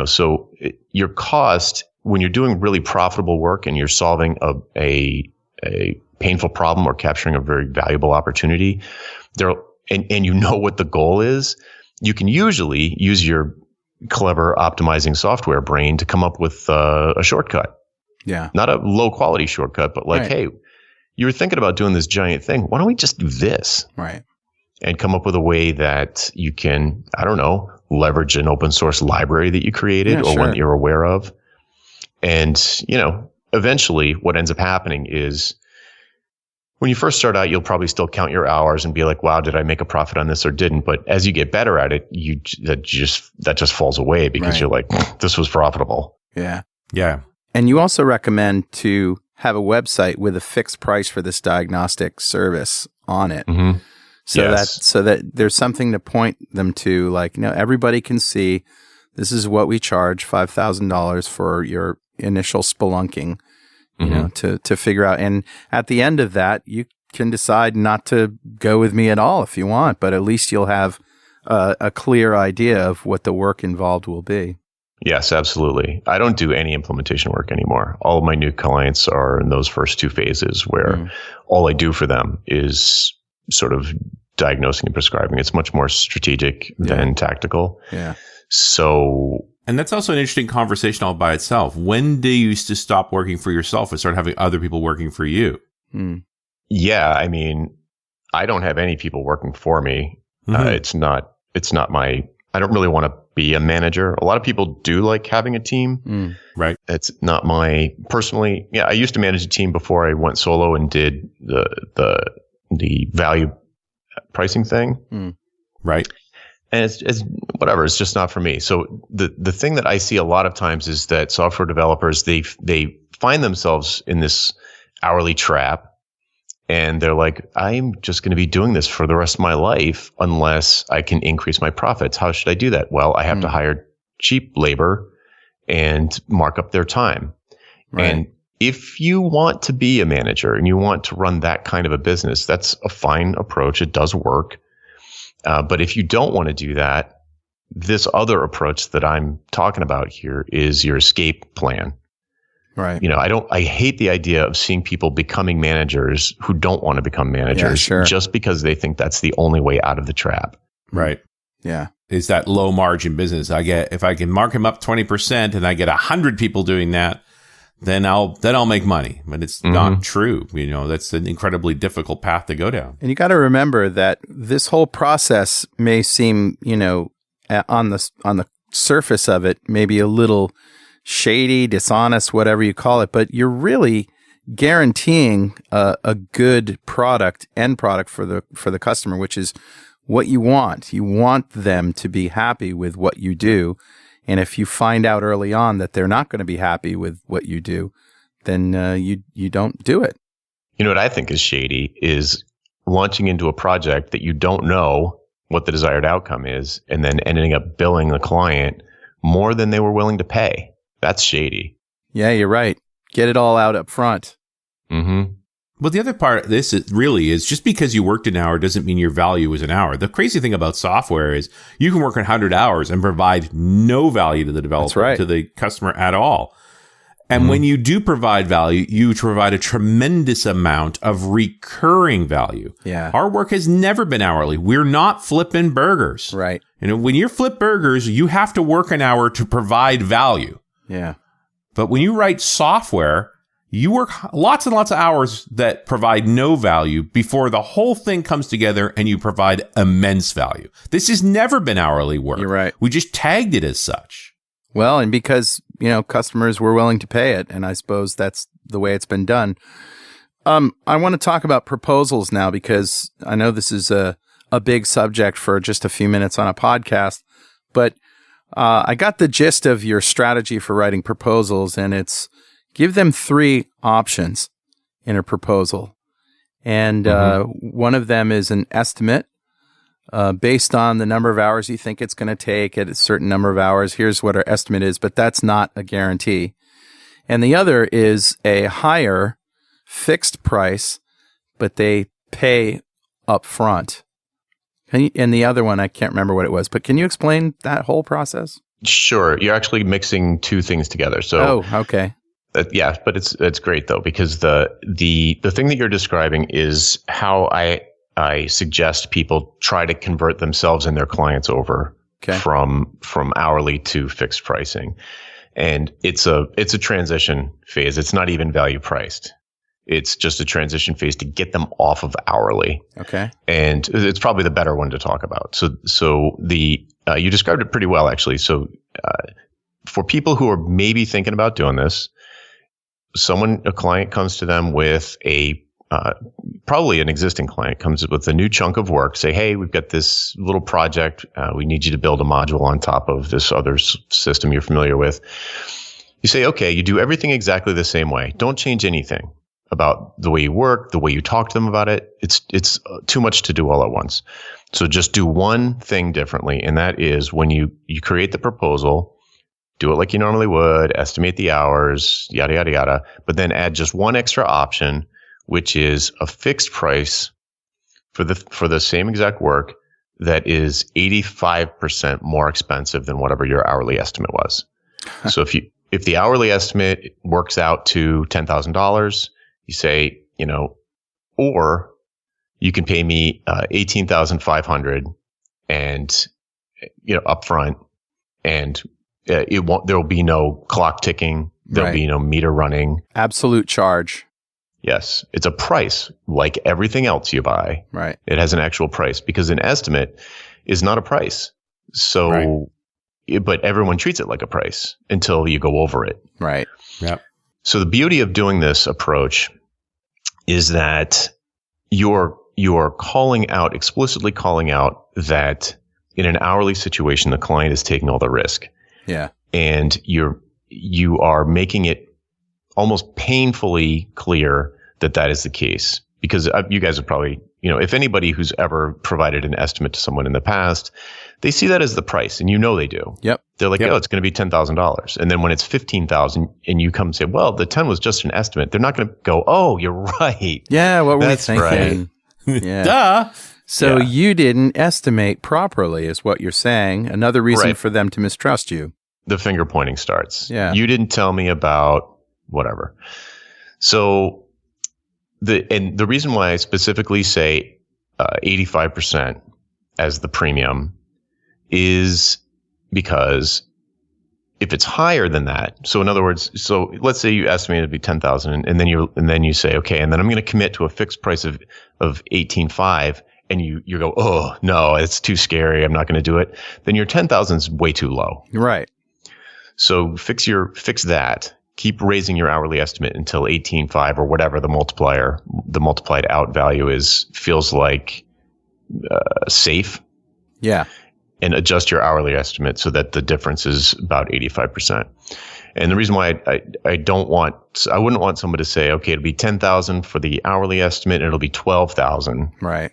S4: So your cost when you're doing really profitable work and you're solving a painful problem or capturing a very valuable opportunity, and you know what the goal is, you can usually use your clever optimizing software brain to come up with a shortcut.
S1: Yeah. Not
S4: a low quality shortcut, but like, hey, you were thinking about doing this giant thing. Why don't we just do this?
S1: Right.
S4: And come up with a way that you can, leverage an open source library that you created or one that you're aware of. And, eventually what ends up happening is when you first start out, you'll probably still count your hours and be like, wow, did I make a profit on this or didn't? But as you get better at it, that just falls away because you're like, this was profitable.
S1: Yeah.
S3: Yeah.
S1: And you also recommend to have a website with a fixed price for this diagnostic service on it.
S4: Mm-hmm.
S1: So that there's something to point them to, like, everybody can see this is what we charge, $5,000 for your initial spelunking, to figure out. And at the end of that, you can decide not to go with me at all if you want, but at least you'll have a clear idea of what the work involved will be.
S4: Yes, absolutely. I don't do any implementation work anymore. All of my new clients are in those first two phases where all I do for them is sort of diagnosing and prescribing. It's much more strategic than tactical.
S1: Yeah.
S4: So,
S3: and that's also an interesting conversation all by itself. When do you used to stop working for yourself and start having other people working for you?
S4: Yeah, I don't have any people working for me. It's not my. I don't really want to be a manager. A lot of people do like having a team.
S3: Right.
S4: It's not my personally. Yeah, I used to manage a team before I went solo and did the value pricing thing.
S3: Right.
S4: And it's whatever. It's just not for me. So the thing that I see a lot of times is that software developers, they find themselves in this hourly trap. And they're like, I'm just going to be doing this for the rest of my life unless I can increase my profits. How should I do that? Well, I have to hire cheap labor and mark up their time. Right. And if you want to be a manager and you want to run that kind of a business, that's a fine approach. It does work. But if you don't want to do that, this other approach that I'm talking about here is your escape plan.
S1: Right.
S4: I hate the idea of seeing people becoming managers who don't want to become managers just because they think that's the only way out of the trap.
S3: Right.
S1: Yeah.
S3: Is that low margin business. If I can mark him up 20% and I get 100 people doing that, then I'll make money. But it's not true. That's an incredibly difficult path to go down.
S1: And you got to remember that this whole process may seem, on the surface of it, maybe a little shady, dishonest, whatever you call it, but you're really guaranteeing a good end product for the customer, which is what you want. You want them to be happy with what you do. And if you find out early on that they're not going to be happy with what you do, then you don't do it.
S4: What I think is shady is launching into a project that you don't know what the desired outcome is, and then ending up billing the client more than they were willing to pay. That's shady.
S1: Yeah, you're right. Get it all out up front.
S4: Mm-hmm.
S3: But the other part of this is just because you worked an hour doesn't mean your value is an hour. The crazy thing about software is you can work 100 hours and provide no value to the developer, to the customer at all. And when you do provide value, you provide a tremendous amount of recurring value.
S1: Yeah.
S3: Our work has never been hourly. We're not flipping burgers.
S1: Right.
S3: When you flip burgers, you have to work an hour to provide value.
S1: Yeah.
S3: But when you write software, you work lots and lots of hours that provide no value before the whole thing comes together and you provide immense value. This has never been hourly work.
S1: You're right.
S3: We just tagged it as such.
S1: Well, and because, customers were willing to pay it, and I suppose that's the way it's been done. I want to talk about proposals now because I know this is a big subject for just a few minutes on a podcast, but I got the gist of your strategy for writing proposals, and it's give them 3 options in a proposal. And one of them is an estimate based on the number of hours you think it's going to take at a certain number of hours. Here's what our estimate is, but that's not a guarantee. And the other is a higher fixed price, but they pay up front. And the other one, I can't remember what it was, but can you explain that whole process?
S4: Sure. You're actually mixing 2 things together. So,
S1: okay.
S4: Yeah, but it's great though, because the thing that you're describing is how I suggest people try to convert themselves and their clients over from hourly to fixed pricing. And it's a transition phase. It's not even value priced. It's just a transition phase to get them off of hourly.
S1: Okay.
S4: And it's probably the better one to talk about. So you described it pretty well, actually. So for people who are maybe thinking about doing this, a client comes to them with probably an existing client comes with a new chunk of work, say, hey, we've got this little project. We need you to build a module on top of this other system you're familiar with. You say, okay, you do everything exactly the same way. Don't change anything about the way you work, the way you talk to them about it. It's too much to do all at once. So just do one thing differently. And that is when you create the proposal, do it like you normally would, estimate the hours, yada, yada, yada, but then add just one extra option, which is a fixed price for the same exact work that is 85% more expensive than whatever your hourly estimate was. So if the hourly estimate works out to $10,000, you say, or you can pay me $18,500 and upfront, and there will be no clock ticking, there'll be no meter running.
S1: Absolute charge.
S4: Yes, it's a price like everything else you buy.
S1: Right.
S4: It has an actual price because an estimate is not a price. So, but everyone treats it like a price until you go over it.
S1: Right.
S3: Yep.
S4: So the beauty of doing this approach is that you're explicitly calling out that in an hourly situation, the client is taking all the risk.
S1: Yeah.
S4: And you are making it almost painfully clear that is the case, because you guys have probably, if anybody who's ever provided an estimate to someone in the past, they see that as the price, and they do.
S1: Yep.
S4: They're like, oh, it's going to be $10,000. And then when it's $15,000 and you come and say, well, the 10 was just an estimate, they're not going to go, oh, you're right.
S1: Yeah. What were
S4: That's
S1: we thinking?
S4: right.
S1: Yeah.
S3: Duh.
S1: So
S4: Yeah.
S1: you didn't estimate properly, is what you're saying. Another reason
S4: Right.
S1: for them to mistrust you.
S4: The finger pointing starts.
S1: Yeah.
S4: You didn't tell me about whatever. So the reason why I specifically say 85% as the premium is because if it's higher than that, so in other words, so let's say you estimate it to be 10,000, and then you say, okay, and then I'm going to commit to a fixed price of 18.5, and you go, oh no, it's too scary, I'm not going to do it. Then your 10,000 is way too low.
S1: Right.
S4: So fix that. Keep raising your hourly estimate until 18.5 or whatever the multiplied out value feels like safe.
S1: Yeah.
S4: And adjust your hourly estimate so that the difference is about 85%. And the reason why I wouldn't want someone to say, okay, it'll be 10,000 for the hourly estimate and it'll be 12,000
S1: Right.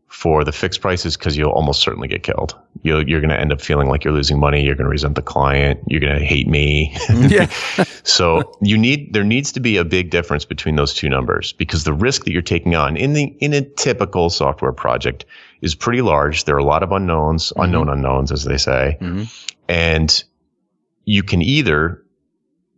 S4: for the fixed prices, because you'll almost certainly get killed. You're going to end up feeling like you're losing money. You're going to resent the client. You're going to hate me.
S1: Yeah.
S4: So there needs to be a big difference between those two numbers, because the risk that you're taking on in a typical software project is pretty large. There are a lot of unknown unknowns, as they say.
S1: Mm-hmm.
S4: And you can either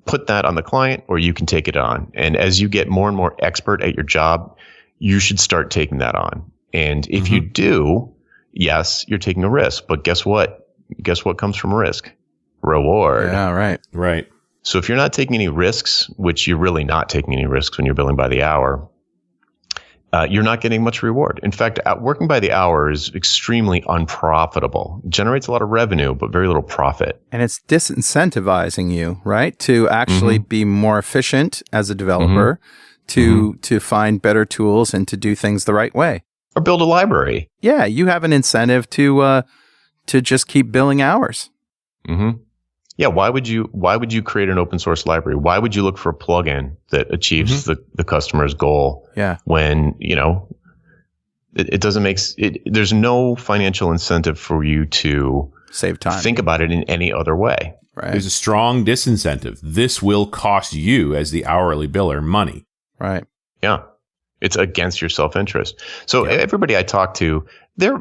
S4: put that on the client or you can take it on. And as you get more and more expert at your job, you should start taking that on. And if you do, yes, you're taking a risk. But guess what? Guess what comes from risk? Reward.
S1: Yeah, right.
S3: Right.
S4: So if you're not taking any risks, which you're really not taking any risks when you're billing by the hour, you're not getting much reward. In fact, working by the hour is extremely unprofitable. It generates a lot of revenue, but very little profit.
S1: And it's disincentivizing you, right? To actually be more efficient as a developer, to find better tools and to do things the right way.
S4: Or build a library.
S1: Yeah, you have an incentive to just keep billing hours.
S4: Mm-hmm. Yeah, why would you create an open source library? Why would you look for a plugin that achieves the customer's goal?
S1: Yeah.
S4: When, it doesn't make there's no financial incentive for you to
S1: Save time.
S4: think about it in any other way.
S1: Right.
S3: There's a strong disincentive. This will cost you as the hourly biller money.
S1: Right.
S4: Yeah. It's against your self-interest. So everybody I talk to, they're,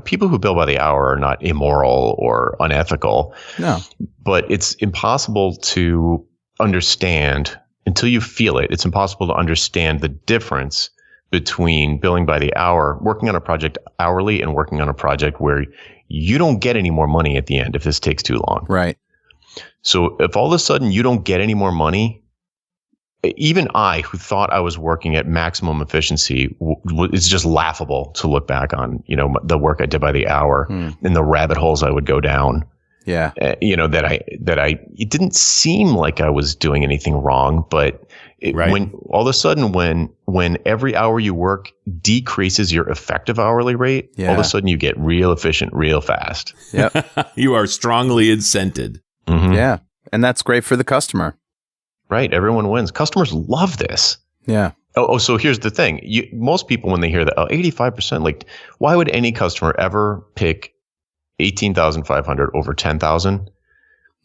S4: people who bill by the hour are not immoral or unethical.
S1: No.
S4: But it's impossible to understand until you feel it. It's impossible to understand the difference between billing by the hour, working on a project hourly, and working on a project where you don't get any more money at the end if this takes too long.
S1: Right.
S4: So if all of a sudden you don't get any more money, even I, who thought I was working at maximum efficiency, it's just laughable to look back on, the work I did by the hour and the rabbit holes I would go down.
S1: Yeah.
S4: It didn't seem like I was doing anything wrong, but when all of a sudden, when every hour you work decreases your effective hourly rate, all of a sudden you get real efficient, real fast.
S1: Yep.
S3: You are strongly incented.
S4: Mm-hmm.
S1: Yeah. And that's great for the customer.
S4: Right. Everyone wins. Customers love this.
S1: Yeah.
S4: Oh, so here's the thing. Most people, when they hear that, 85%, like, why would any customer ever pick 18,500 over 10,000?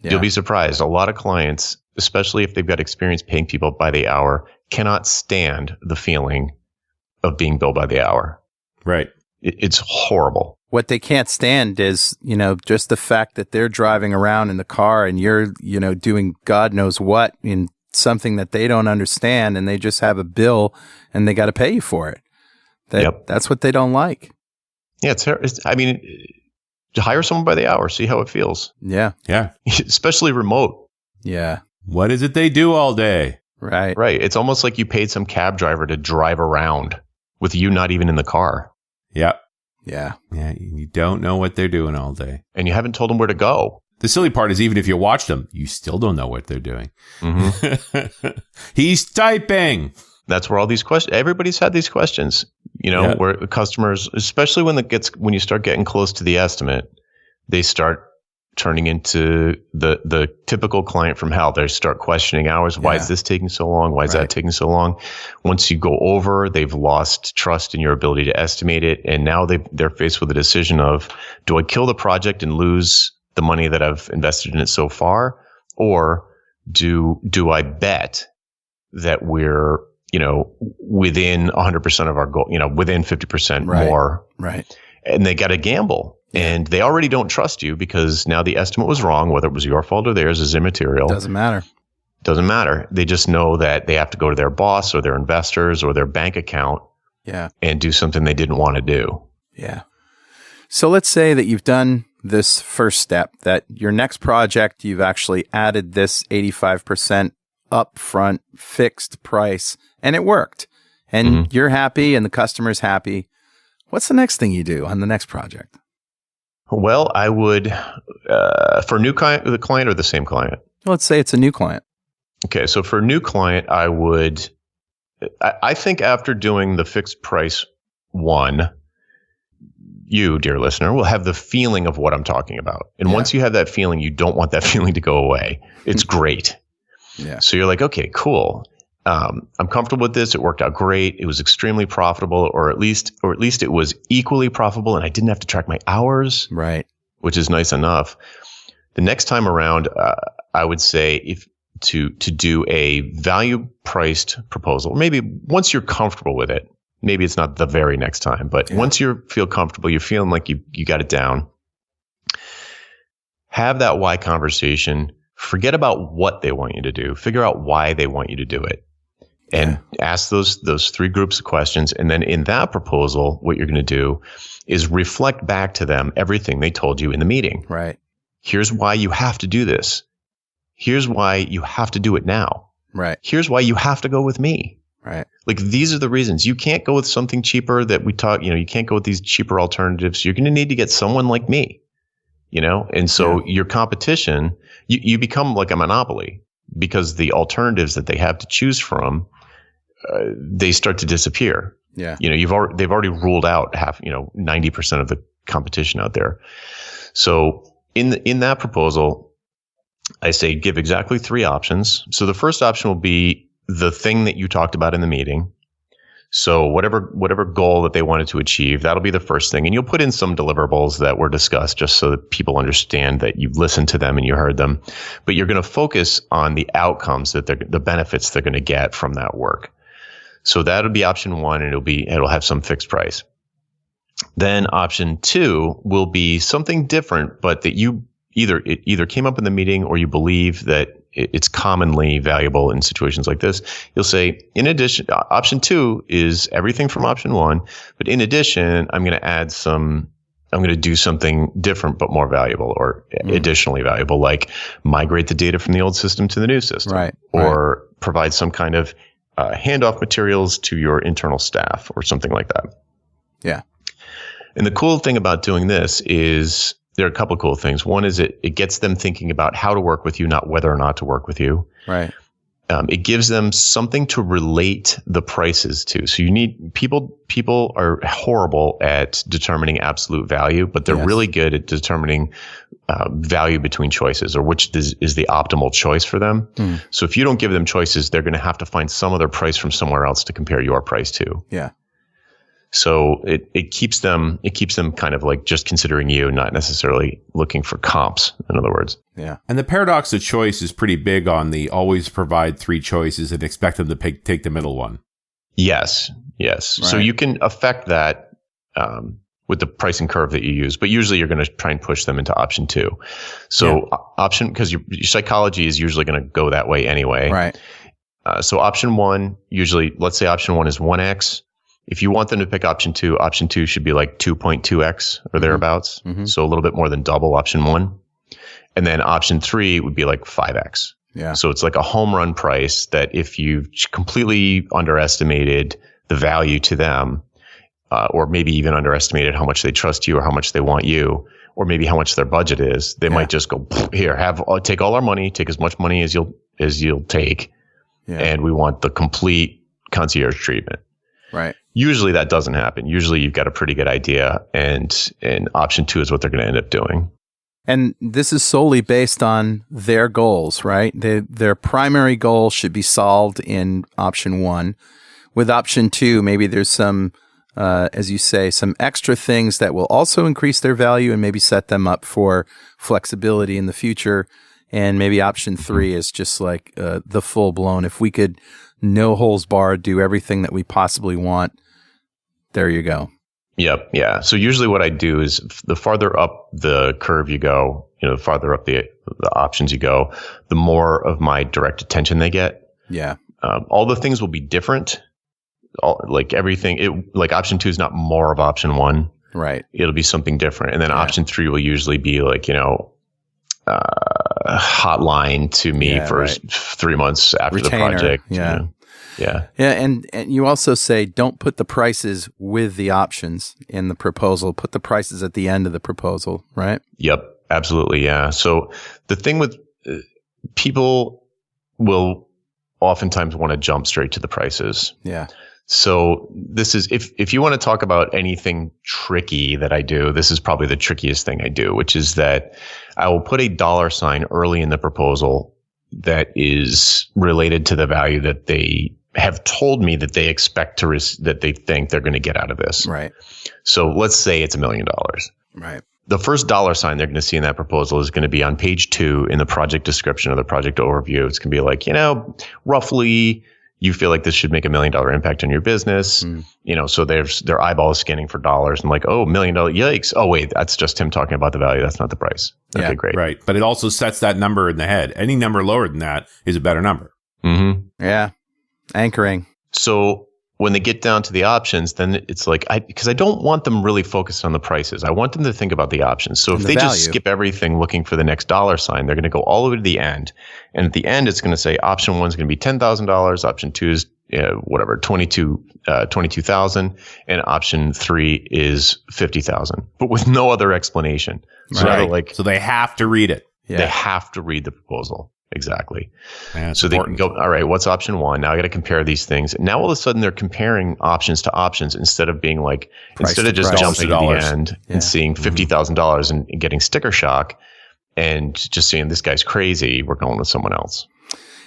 S1: Yeah.
S4: You'll be surprised. A lot of clients, especially if they've got experience paying people by the hour, cannot stand the feeling of being billed by the hour.
S3: Right.
S4: It's horrible.
S1: What they can't stand is, just the fact that they're driving around in the car and you're, doing God knows what in something that they don't understand, and they just have a bill and they got to pay you for it. That's what they don't like.
S4: Yeah, hire someone by the hour, see how it feels.
S1: Yeah.
S3: Yeah.
S4: Especially remote.
S1: Yeah.
S3: What is it they do all day?
S1: Right.
S4: Right. It's almost like you paid some cab driver to drive around with you not even in the car.
S3: Yep.
S1: Yeah.
S3: Yeah. You don't know what they're doing all day.
S4: And you haven't told them where to go.
S3: The silly part is, even if you watch them, you still don't know what they're doing.
S4: Mm-hmm.
S3: He's typing.
S4: That's where all these questions, everybody's had these questions, where the customers, especially when you start getting close to the estimate, they start turning into the typical client from hell. They start questioning hours. Why is this taking so long? Why is that taking so long? Once you go over, they've lost trust in your ability to estimate it. And now they're faced with a decision of, do I kill the project and lose the money that I've invested in it so far? Or do I bet that we're within 100% of our goal, within 50%
S1: Right.
S4: more.
S1: Right.
S4: And they got to gamble. And they already don't trust you because now the estimate was wrong. Whether it was your fault or theirs is immaterial.
S1: Doesn't matter.
S4: Doesn't matter. They just know that they have to go to their boss or their investors or their bank account and do something they didn't want to do.
S1: Yeah. So let's say that you've done this first step, that your next project, you've actually added this 85% upfront fixed price, and it worked. And you're happy and the customer's happy. What's the next thing you do on the next project?
S4: Well, I would, for a new client, the client or the same client?
S1: Let's say it's a new client.
S4: Okay. So for a new client, I think after doing the fixed price one, you, dear listener, will have the feeling of what I'm talking about. And once you have that feeling, you don't want that feeling to go away. It's great.
S1: Yeah.
S4: So you're like, okay, cool. I'm comfortable with this. It worked out great. It was extremely profitable, or at least it was equally profitable, and I didn't have to track my hours.
S1: Right.
S4: Which is nice enough. The next time around, I would say if to do a value priced proposal, maybe once you're comfortable with it, maybe it's not the very next time, but once you feel comfortable, you're feeling like you got it down, have that why conversation. Forget about what they want you to do. Figure out why they want you to do it. And ask those three groups of questions. And then in that proposal, what you're going to do is reflect back to them everything they told you in the meeting.
S1: Right.
S4: Here's why you have to do this. Here's why you have to do it now.
S1: Right.
S4: Here's why you have to go with me.
S1: Right.
S4: Like, these are the reasons. You can't go with something cheaper that we talk, you can't go with these cheaper alternatives. You're going to need to get someone like me, And so your competition, you become like a monopoly because the alternatives that they have to choose from, they start to disappear.
S1: Yeah.
S4: They've already ruled out 90% of the competition out there. So in that proposal, I say give exactly three options. So the first option will be the thing that you talked about in the meeting. So whatever goal that they wanted to achieve, that'll be the first thing. And you'll put in some deliverables that were discussed just so that people understand that you've listened to them and you heard them. But you're going to focus on the outcomes, the benefits they're going to get from that work. So that'll be option one, and it'll have some fixed price. Then option two will be something different, but that it either came up in the meeting or you believe that it's commonly valuable in situations like this. You'll say, in addition, option two is everything from option one, but in addition, I'm going to do something different but more valuable, or additionally valuable, like migrate the data from the old system to the new system,
S1: right?
S4: Or provide some kind of handoff materials to your internal staff or something like that. Yeah. And the cool thing about doing this is there are a couple of cool things. One is it gets them thinking about how to work with you, not whether or not to work with you.
S1: Right.
S4: It gives them something to relate the prices to. So you need people are horrible at determining absolute value, but they're really good at determining value between choices, or which is the optimal choice for them. So if you don't give them choices, they're going to have to find some other price from somewhere else to compare your price to.
S1: Yeah.
S4: So it keeps them kind of like just considering you, not necessarily looking for comps, in other words.
S1: Yeah.
S3: And the paradox of choice is pretty big on the always provide three choices and expect them to take the middle one.
S4: Yes. Right. So you can affect that with the pricing curve that you use, but usually you're going to try and push them into option two. So option, because your psychology is usually going to go that way anyway.
S1: Right.
S4: So option one, usually, let's say option one is 1x. If you want them to pick option two should be like 2.2x or thereabouts. Mm-hmm. So a little bit more than double option one. And then option three would be like 5x.
S1: Yeah.
S4: So it's like a home run price that if you've completely underestimated the value to them, or maybe even underestimated how much they trust you or how much they want you, or maybe how much their budget is, they might just go, here, take all our money, take as much money as you'll take. Yeah. And we want the complete concierge treatment.
S1: Right.
S4: Usually that doesn't happen. Usually you've got a pretty good idea, and option two is what they're going to end up doing.
S1: And this is solely based on their goals, right? Their primary goal should be solved in option one. With option two, maybe there's some, as you say, some extra things that will also increase their value and maybe set them up for flexibility in the future. And maybe option three is just like the full blown. If we could no holes barred, do everything that we possibly want. There you go.
S4: Yep. Yeah. So usually what I do is the farther up the curve you go, the farther up the options you go, the more of my direct attention they get.
S1: Yeah.
S4: All the things will be different. Like everything, like option 2 is not more of option 1.
S1: Right.
S4: It'll be something different. And then option 3 will usually be like, hotline to me for 3 months after
S1: Retainer.
S4: the project.
S1: Yeah.
S4: Yeah.
S1: Yeah. And you also say, don't put the prices with the options in the proposal. Put the prices at the end of the proposal, right?
S4: Yep. Absolutely. Yeah. So the thing with people will oftentimes want to jump straight to the prices.
S1: Yeah.
S4: So this is, if you want to talk about anything tricky that I do, this is probably the trickiest thing I do, which is that I will put a $ early in the proposal that is related to the value that they have told me that they expect that they think they're going to get out of this.
S1: Right.
S4: So let's say it's $1 million.
S1: Right.
S4: The first $ they're going to see in that proposal is going to be on page 2 in the project description or the project overview. It's going to be like, roughly you feel like this should make $1 million impact on your business. So their eyeball is scanning for dollars and like, oh, $1 million, yikes. Oh, wait, that's just him talking about the value. That's not the price. Okay,
S1: Yeah,
S4: great.
S3: Right. But it also sets that number in the head. Any number lower than that is a better number.
S4: Mm-hmm.
S1: Yeah. Anchoring.
S4: So when they get down to the options, then it's like, because I don't want them really focused on the prices. I want them to think about the options. So if they just skip everything looking for the next $, they're going to go all the way to the end. And at the end, it's going to say option 1 is going to be $10,000. Option 2 is whatever, 22,000. And option 3 is 50,000, but with no other explanation. So
S3: So they have to read it.
S1: Yeah.
S4: They have to read the proposal. Exactly.
S3: Yeah,
S4: so important. They can go, all right, what's option 1? Now I got to compare these things. Now all of a sudden they're comparing options to options instead of being like, instead of just jumping to the end and seeing $50,000 and getting sticker shock and just saying this guy's crazy, we're going with someone else.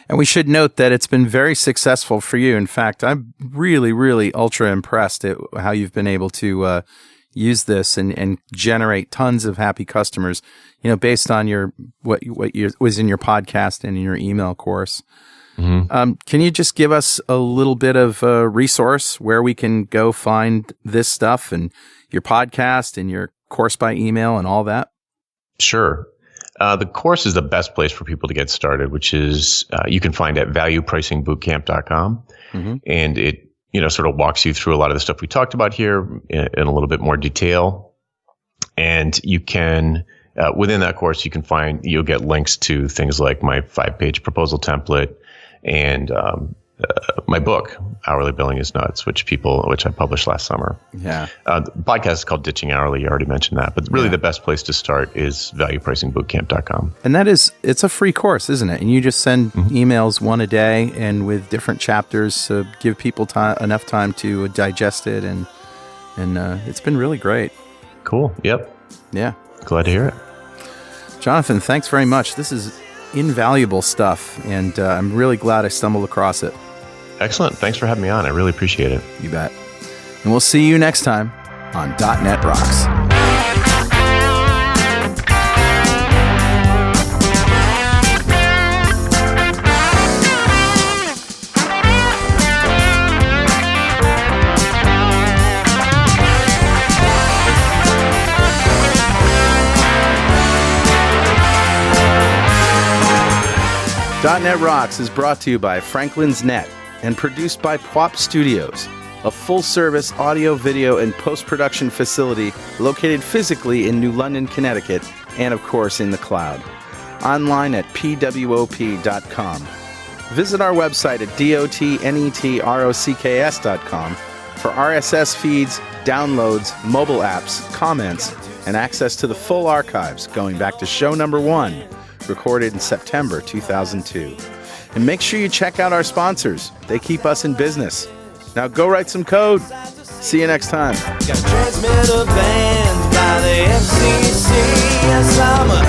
S1: And we should note that it's been very successful for you. In fact, I'm really, really ultra impressed at how you've been able to use this and generate tons of happy customers, based on what was in your podcast and in your email course. Mm-hmm. Can you just give us a little bit of a resource where we can go find this stuff and your podcast and your course by email and all that?
S4: Sure. The course is the best place for people to get started, which is you can find at valuepricingbootcamp.com. Mm-hmm. And it sort of walks you through a lot of the stuff we talked about here in a little bit more detail. And you can, within that course, you'll get links to things like my 5-page proposal template and my book, Hourly Billing is Nuts, which I published last summer.
S1: Yeah.
S4: The podcast is called Ditching Hourly. You already mentioned that, but really the best place to start is valuepricingbootcamp.com.
S1: And it's a free course, isn't it? And you just send emails one a day and with different chapters to give people enough time to digest it. And it's been really great.
S4: Cool. Yep.
S1: Yeah.
S4: Glad to hear it.
S1: Jonathan, thanks very much. This is invaluable stuff, and I'm really glad I stumbled across it.
S4: Excellent. Thanks for having me on. I really appreciate it.
S1: You bet. And we'll see you next time on .NET Rocks. .NET Rocks is brought to you by Franklin's Net and produced by Pwop Studios, a full-service audio, video, and post-production facility located physically in New London, Connecticut, and of course in the cloud. Online at pwop.com. Visit our website at dotnetrocks.com for RSS feeds, downloads, mobile apps, comments, and access to the full archives going back to show number 1, recorded in September 2002. And make sure you check out our sponsors. They keep us in business. Now go write some code. See you next time.
S5: Got transmitter banned by the FCC. Yes, I'm a